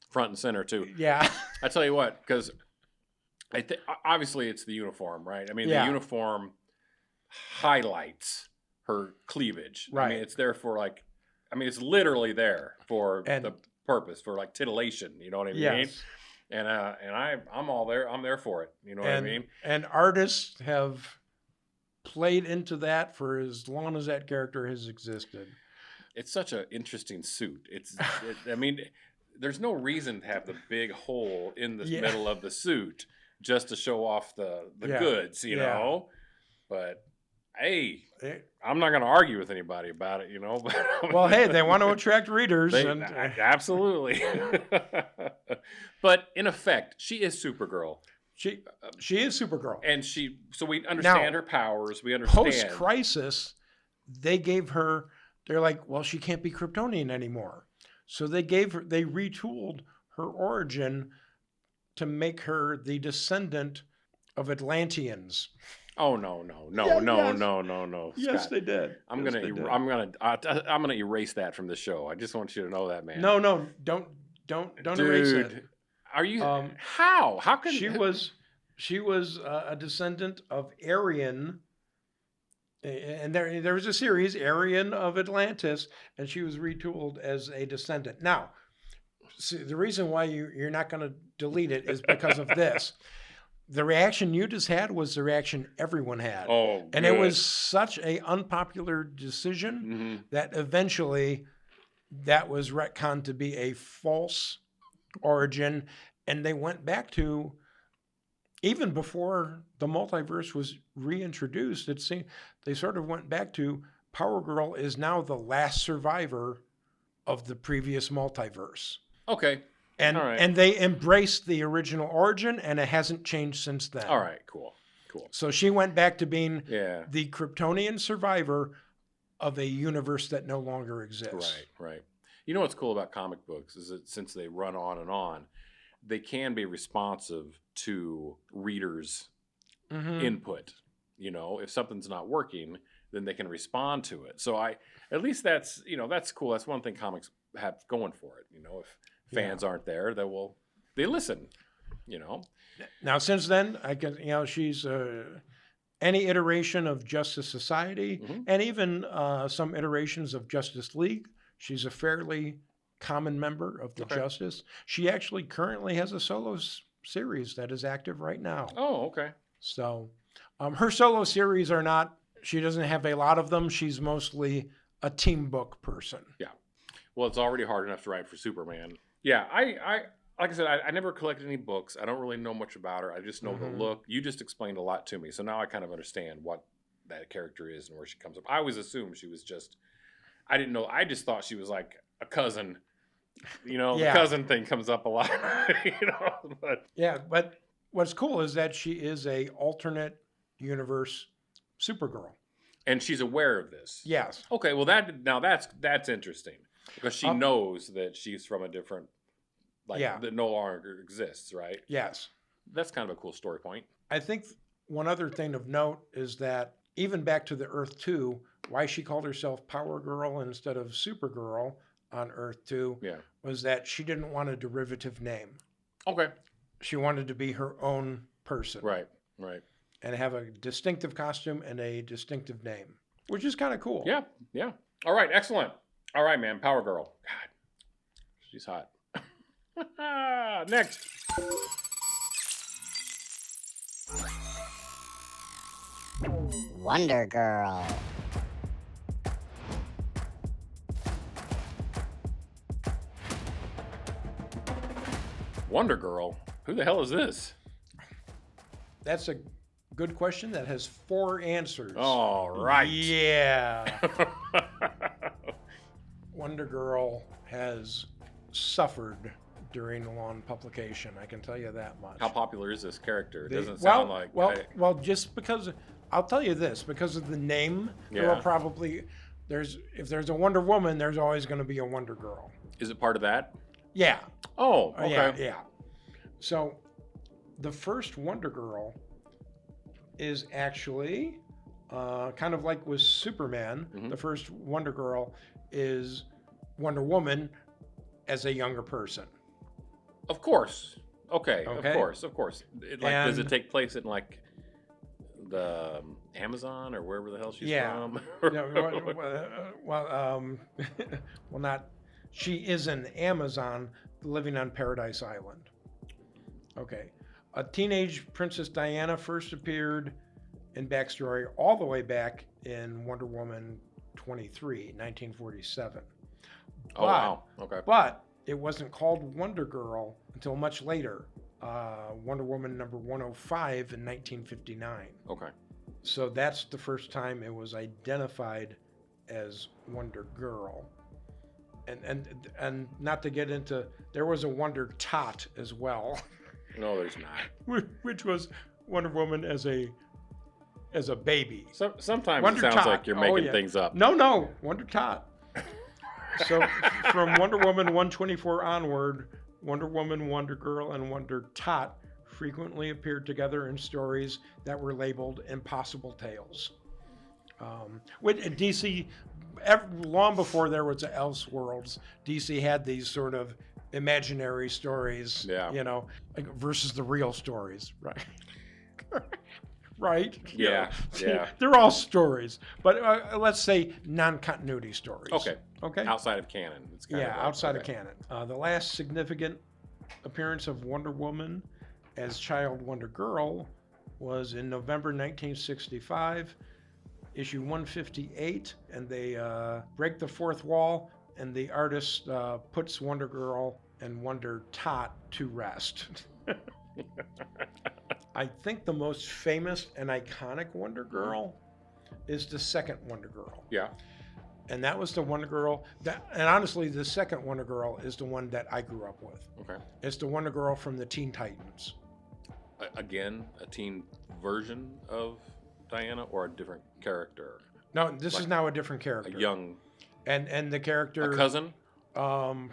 front and center too. Yeah. I tell you what, because obviously it's the uniform, right? I mean, Yeah. the uniform highlights her cleavage. I Right. mean, it's there for like, I mean, it's literally there for And- the purpose, for like titillation. You know what I mean? Yes. And I'm all there. I'm there for it. You know what I mean? And artists have played into that for as long as that character has existed. It's such an interesting suit. I mean, there's no reason to have the big hole in the Yeah. middle of the suit just to show off the Yeah. goods, you Yeah. know. But hey, It- I'm not going to argue with anybody about it, you know. well, hey, they want to attract readers. Absolutely. But in effect, she is Supergirl, she is Supergirl. and so we understand her powers. We understand. Post-Crisis, they gave her. They're like, well, she can't be Kryptonian anymore, so they retooled her origin to make her the descendant of Atlanteans. Oh no! Yes, Scott, they did. I'm Yes, gonna they did. I'm gonna erase that from the show. I just want you to know that, man. No, don't erase it. Dude, are you? Um, how? How can She was a descendant of Aryan, and there was a series, Aryan of Atlantis, and she was retooled as a descendant. Now, see, the reason why you're not going to delete it is because of this. The reaction you just had was the reaction everyone had. Oh, and it was such a unpopular decision hmm that eventually that was retconned to be a false origin, and they went back to, even before the multiverse was reintroduced, it seemed they sort of went back to Power Girl is now the last survivor of the previous multiverse. Okay. And All right. and they embraced the original origin, and it hasn't changed since then. All right. Cool. So she went back to being Yeah. the Kryptonian survivor of a universe that no longer exists. Right. You know what's cool about comic books is that since they run on, they can be responsive to readers' Mhm. input. You know, if something's not working, then they can respond to it. So at least that's cool. That's one thing comics have going for it. You know, if fans aren't there, they listen. You know. Now, since then, she's any iteration of Justice Society, Mhm. and even some iterations of Justice League. She's a fairly common member of the Okay. Justice. She actually currently has a solo series that is active right now. Oh, okay. So her solo series are not, she doesn't have a lot of them. She's mostly a team book person. Well, it's already hard enough to write for Superman. Yeah, I like I said, I never collected any books. I don't really know much about her. I just know the Mhm. look. You just explained a lot to me, so now I kind of understand what that character is and where she comes from. I always assumed she was just, I didn't know. I just thought she was like a cousin. You know, Yeah. the cousin thing comes up a lot. You know, but Yeah, but what's cool is that she is a alternate universe Supergirl. and she's aware of this. Yes. Okay, well that's interesting because she Um, knows that she's from a different, like Yeah. that no longer exists, right? Yes. That's kind of a cool story point. I think one other thing of note is that even back to the Earth 2, why she called herself Power Girl instead of Supergirl on Earth 2 Yeah. was that she didn't want a derivative name. Okay. She wanted to be her own person. Right. And have a distinctive costume and a distinctive name, which is kind of cool. Yeah. All right, excellent. All right, man, Power Girl. God, she's hot. Next. Wonder Girl. Wonder Girl. Who the hell is this? That's a good question that has 4 answers. All right. Yeah. Wonder Girl has suffered during long publication. I can tell you that much. How popular is this character? It The- doesn't sound like... Well, just because... I'll tell you this. Because of the name, there will probably... If there's a Wonder Woman, there's always going to be a Wonder Girl. Is it part of that? Yeah. Oh, okay. Yeah. So, the first Wonder Girl is actually kind of like with Superman. Mhm. The first Wonder Girl is Wonder Woman as a younger person. Of course. Okay. Okay. Of course. Does it take place in like the Amazon or wherever the hell she's from? Well, not. She is an Amazon living on Paradise Island. Okay. A teenage Princess Diana first appeared in backstory all the way back in Wonder Woman 23, 1947. Oh, wow. Okay. But it wasn't called Wonder Girl until much later. Wonder Woman number 105 in 1959. Okay. So that's the first time it was identified as Wonder Girl. And not to get into, there was a Wonder Tot as well. No, there's not. Which was Wonder Woman as a baby. Sometimes Wonder it sounds Tot. like you're making things up. No, Wonder Tot. So from Wonder Woman 124 onward, Wonder Woman, Wonder Girl, and Wonder Tot frequently appeared together in stories that were labeled impossible tales. With DC, long before there was Elseworlds, DC had these sort of imaginary stories, like versus the real stories, right? Right? Yeah. They're all stories, but let's say non-continuity stories. Okay. Outside of canon. It's kind of like, outside of canon. The last significant appearance of Wonder Woman as Child Wonder Girl was in November 1965, issue 158, and they break the fourth wall, and the artist puts Wonder Girl and Wonder Tot to rest. I think the most famous and iconic Wonder Girl is the second Wonder Girl. Yeah. And that was the Wonder Girl and honestly, the second Wonder Girl is the one that I grew up with. Okay. It's the Wonder Girl from the Teen Titans. Again, a teen version of Diana or a different character? No, this is now a different character. A young. And the character. A cousin? Well,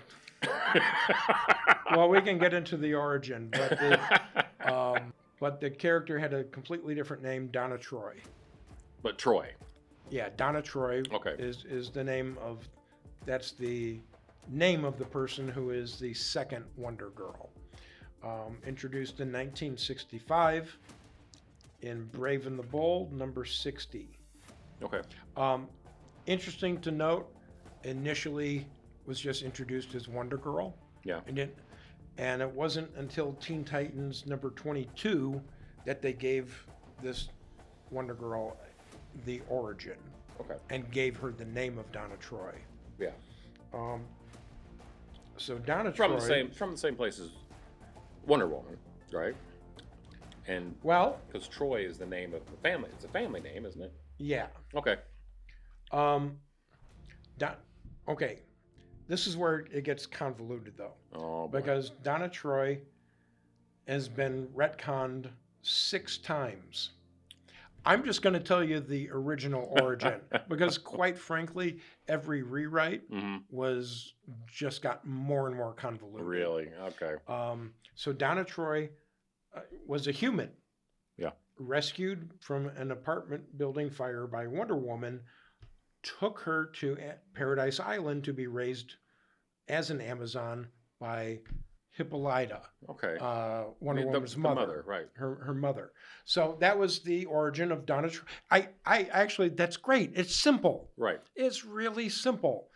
we can get into the origin, but the character had a completely different name, Donna Troy. But Troy. Yeah, Donna Troy is the name of, that's the name of the person who is the second Wonder Girl. Introduced in 1965 in Brave and the Bold, number 60. Okay. Interesting to note, initially was just introduced as Wonder Girl. Yeah. And it wasn't until Teen Titans number 22 that they gave this Wonder Girl the origin. Okay. And gave her the name of Donna Troy. Yeah. So Donna from Troy from the same place as Wonder Woman, right? And because Troy is the name of the family, it's a family name, isn't it? Yeah. Okay. Okay. This is where it gets convoluted, though. Oh, boy. Because Donna Troy has been retconned 6 times. I'm just going to tell you the original origin because, quite frankly, every rewrite was just got more and more convoluted. Really? Okay. So Donna Troy was a human. Yeah. Rescued from an apartment building fire by Wonder Woman, took her to Paradise Island to be raised as an Amazon by Hippolyta. Okay. Wonder Woman's mother. Right. Her mother. So that was the origin of Donna Troy. I actually, that's great. It's simple. Right. It's really simple.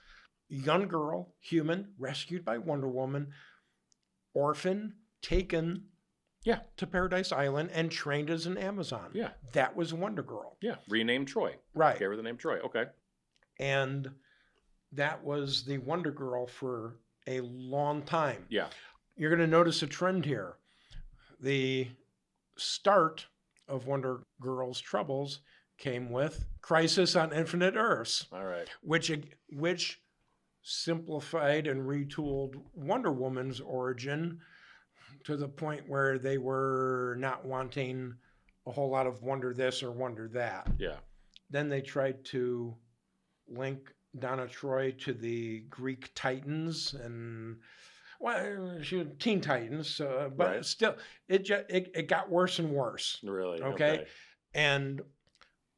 Young girl, human, rescued by Wonder Woman, orphan, taken to Paradise Island, and trained as an Amazon. Yeah. That was Wonder Girl. Yeah. Renamed Troy. Right. Gave her the name Troy. Okay. And that was the Wonder Girl for a long time. Yeah. You're going to notice a trend here. the start of Wonder Girl's troubles came with Crisis on Infinite Earths, All right. which simplified and retooled Wonder Woman's origin to the point where they were not wanting a whole lot of wonder this or wonder that. Yeah. Then they tried to link Donna Troy to the Greek Titans and she was Teen Titans, but Right. still, it got worse and worse. Really? Okay? And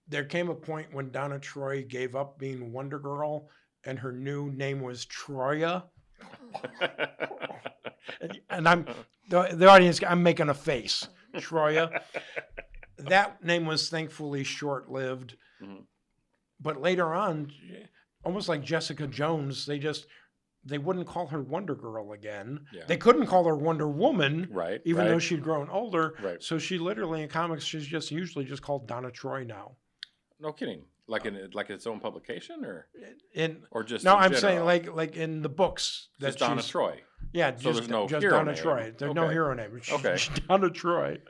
there came a point when Donna Troy gave up being Wonder Girl and her new name was Troya. And I'm the audience, I'm making a face. Troya. That name was thankfully short-lived. Mhm. But later on, almost like Jessica Jones, they wouldn't call her Wonder Girl again. Yeah. They couldn't call her Wonder Woman, Right. even right. though she'd grown older. Right. So she literally in comics, she's just usually just called Donna Troy now. No kidding. Like its own publication, or just no, in I'm general? saying like in the books that Just Donna she's Troy. yeah, So just, there's no just hero Donna name. Troy. There's no Okay. hero name. She's Okay. Donna Troy.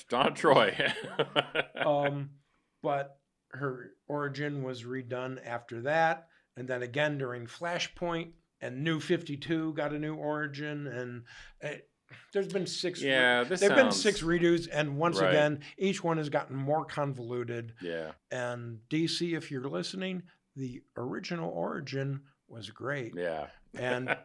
Donna Troy. But her origin was redone after that, and then again during Flashpoint, and New 52 got a new origin, and there's been six. Yeah, there've been 6 redos, and once Right. again, each one has gotten more convoluted. Yeah. And DC, if you're listening, the original origin was great, Yeah. and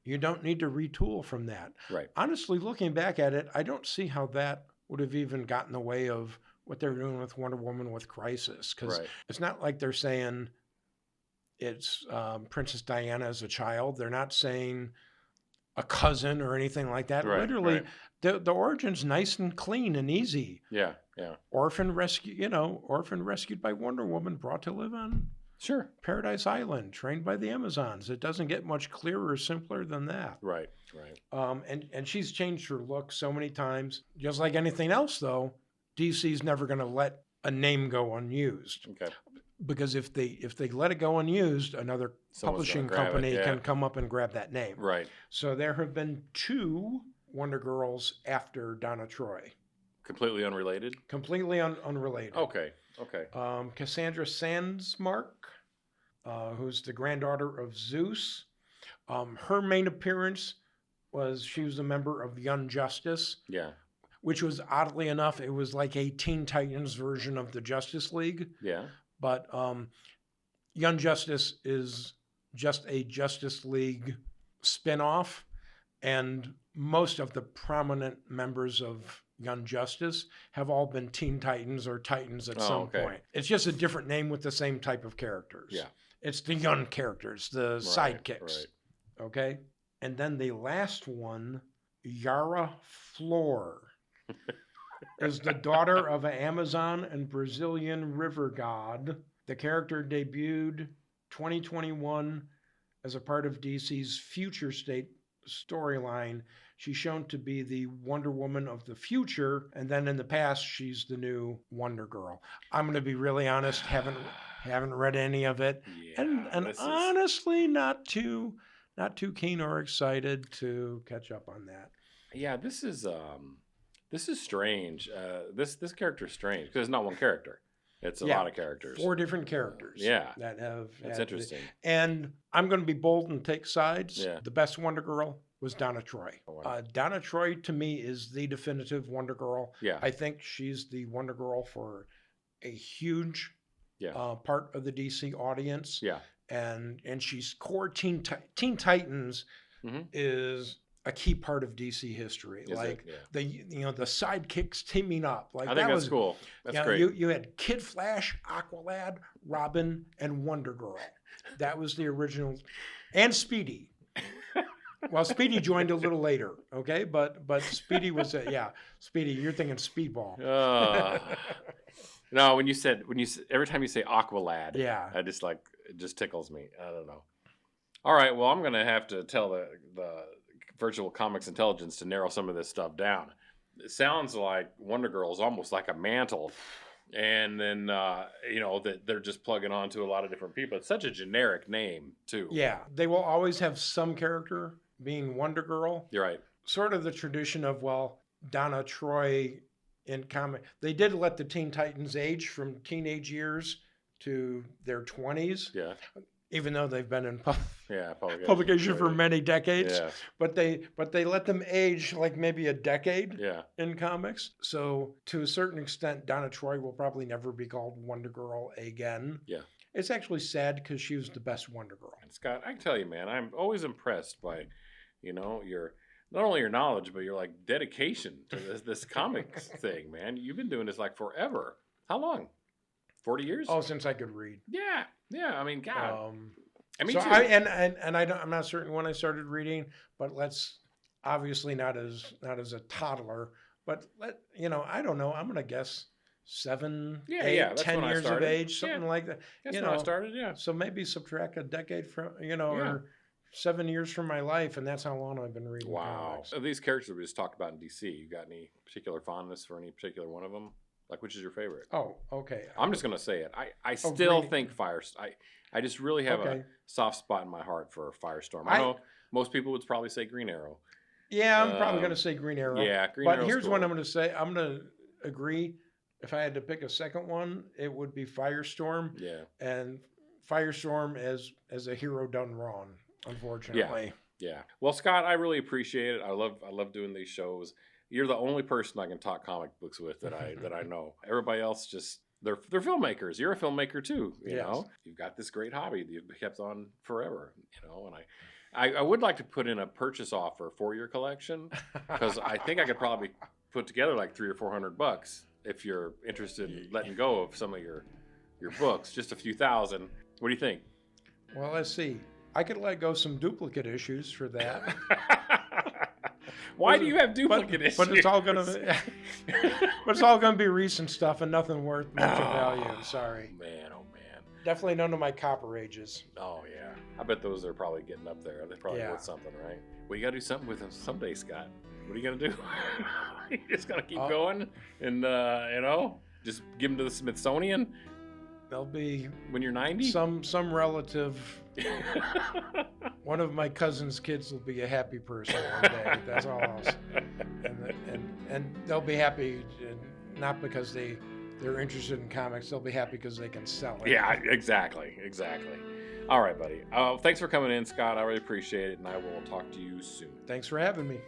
you don't need to retool from that. Right. Honestly, looking back at it, I don't see how that would have even gotten in the way of what they're doing with Wonder Woman with Crisis, because Right. it's not like they're saying it's Princess Diana as a child. They're not saying a cousin or anything like that. Right, Literally, right. the origin's nice and clean and easy. Yeah. Yeah. Orphan rescued by Wonder Woman, brought to live on Sure. Paradise Island, trained by the Amazons. It doesn't get much clearer or simpler than that. Right. Right. And she's changed her look so many times. Just like anything else, though, DC's never going to let a name go unused. Okay. Because if they let it go unused, another Someone's publishing gonna grab it, company yeah. can come up and grab that name. Right. So there have been 2 Wonder Girls after Donna Troy, Completely unrelated. completely unrelated. Okay. Okay. Cassandra Sandsmark, who's the granddaughter of Zeus. Her main appearance was she was a member of Young Justice, Yeah. which was oddly enough, it was like a Teen Titans version of the Justice League. Yeah. But Young Justice is just a Justice League spinoff, and most of the prominent members of Young Justice have all been Teen Titans or Titans at some okay. point. It's just a different name with the same type of characters. Yeah. It's the young characters, the sidekicks. Right. Okay? And then the last one, Yara Flor, is the daughter of an Amazon and Brazilian river god. The character debuted 2021 as a part of DC's Future State storyline. She's shown to be the Wonder Woman of the future, and then in the past, she's the new Wonder Girl. I'm going to be really honest, haven't read any of it, Yeah. and this is- honestly, not too keen or excited to catch up on that. Yeah. This is strange. This character is strange because it's not one character. It's a lot of characters. 4 different characters. Yeah. that have. That's had the- interesting. And I'm going to be bold and take sides. Yeah. The best Wonder Girl was Donna Troy. Oh, wow. Donna Troy, to me, is the definitive Wonder Girl. Yeah. I think she's the Wonder Girl for a huge part of the DC audience. Yeah. And she's core Teen Titans Mhm. is a key part of DC history. Is like it? Yeah. the sidekicks teaming up. Like I think that that's was cool. That's great. You had Kid Flash, Aqualad, Robin, and Wonder Girl. That was the original, and Speedy. Well, Speedy joined a little later, okay, but Speedy was Speedy. You're thinking Speedball. No, when you every time you say Aqualad, Yeah. I just it just tickles me. I don't know. All right, well, I'm gonna have to tell the virtual comics intelligence to narrow some of this stuff down. It sounds like Wonder Girl is almost like a mantle, and then that they're just plugging onto a lot of different people. It's such a generic name too. Yeah, they will always have some character being Wonder Girl. You're right. Sort of the tradition of, well, Donna Troy in comic. They did let the Teen Titans age from teenage years to their 20s. Yeah. Even though they've been in publication for many decades. Yeah. But they let them age like maybe a decade Yeah. in comics. So to a certain extent, Donna Troy will probably never be called Wonder Girl again. Yeah. It's actually sad because she was the best Wonder Girl. And Scott, I can tell you, man, I'm always impressed by, your not only your knowledge, but your like dedication to this comics thing, man. You've been doing this like forever. How long? 40 years? Oh, since I could read. Yeah. Yeah. I mean, God. I mean, so I'm not certain when I started reading, but obviously not as a toddler, but I don't know. I'm gonna guess 7, 8, 10 years of age, something like that. That's when I started. Yeah. So maybe subtract a decade from or 7 years from my life, and that's how long I've been reading. Wow. comics. So these characters we just talked about in DC, you got any particular fondness for any particular one of them? Like, which is your favorite? Oh, okay. I'm just gonna say it. I still think I just really have a soft spot in my heart for Firestorm. I know most people would probably say Green Arrow. Yeah, I'm probably going to say Green Arrow. Yeah, Green Arrow. But here's what I'm going to say. I'm going to agree. If I had to pick a second one, it would be Firestorm. Yeah. And Firestorm as a hero done wrong, unfortunately. Yeah. Well, Scott, I really appreciate it. I love doing these shows. You're the only person I can talk comic books with that I know. Everybody else just they're filmmakers. You're a filmmaker too, you know. You've got this great hobby that you've kept on forever, and I would like to put in a purchase offer for your collection because I think I could probably put together like $300 or $400 if you're interested in letting go of some of your books, just a few thousand. What do you think? Well, let's see. I could let go some duplicate issues for that. Why do you have duplicate issues? But it's all gonna be recent stuff and nothing worth much of value. I'm sorry. Man, oh man. Definitely none of my copper ages. Oh yeah. I bet those are probably getting up there. They're probably worth something, right? Well, you gotta do something with them someday, Scott. What are you gonna do? You just gotta keep going and just give them to the Smithsonian? They'll be when you're 90. Some relative. One of my cousin's kids will be a happy person one day. That's all I'll say. And they'll be happy not because they're interested in comics. They'll be happy because they can sell it. Yeah, exactly. All right, buddy. Thanks for coming in, Scott. I really appreciate it, and I will talk to you soon. Thanks for having me.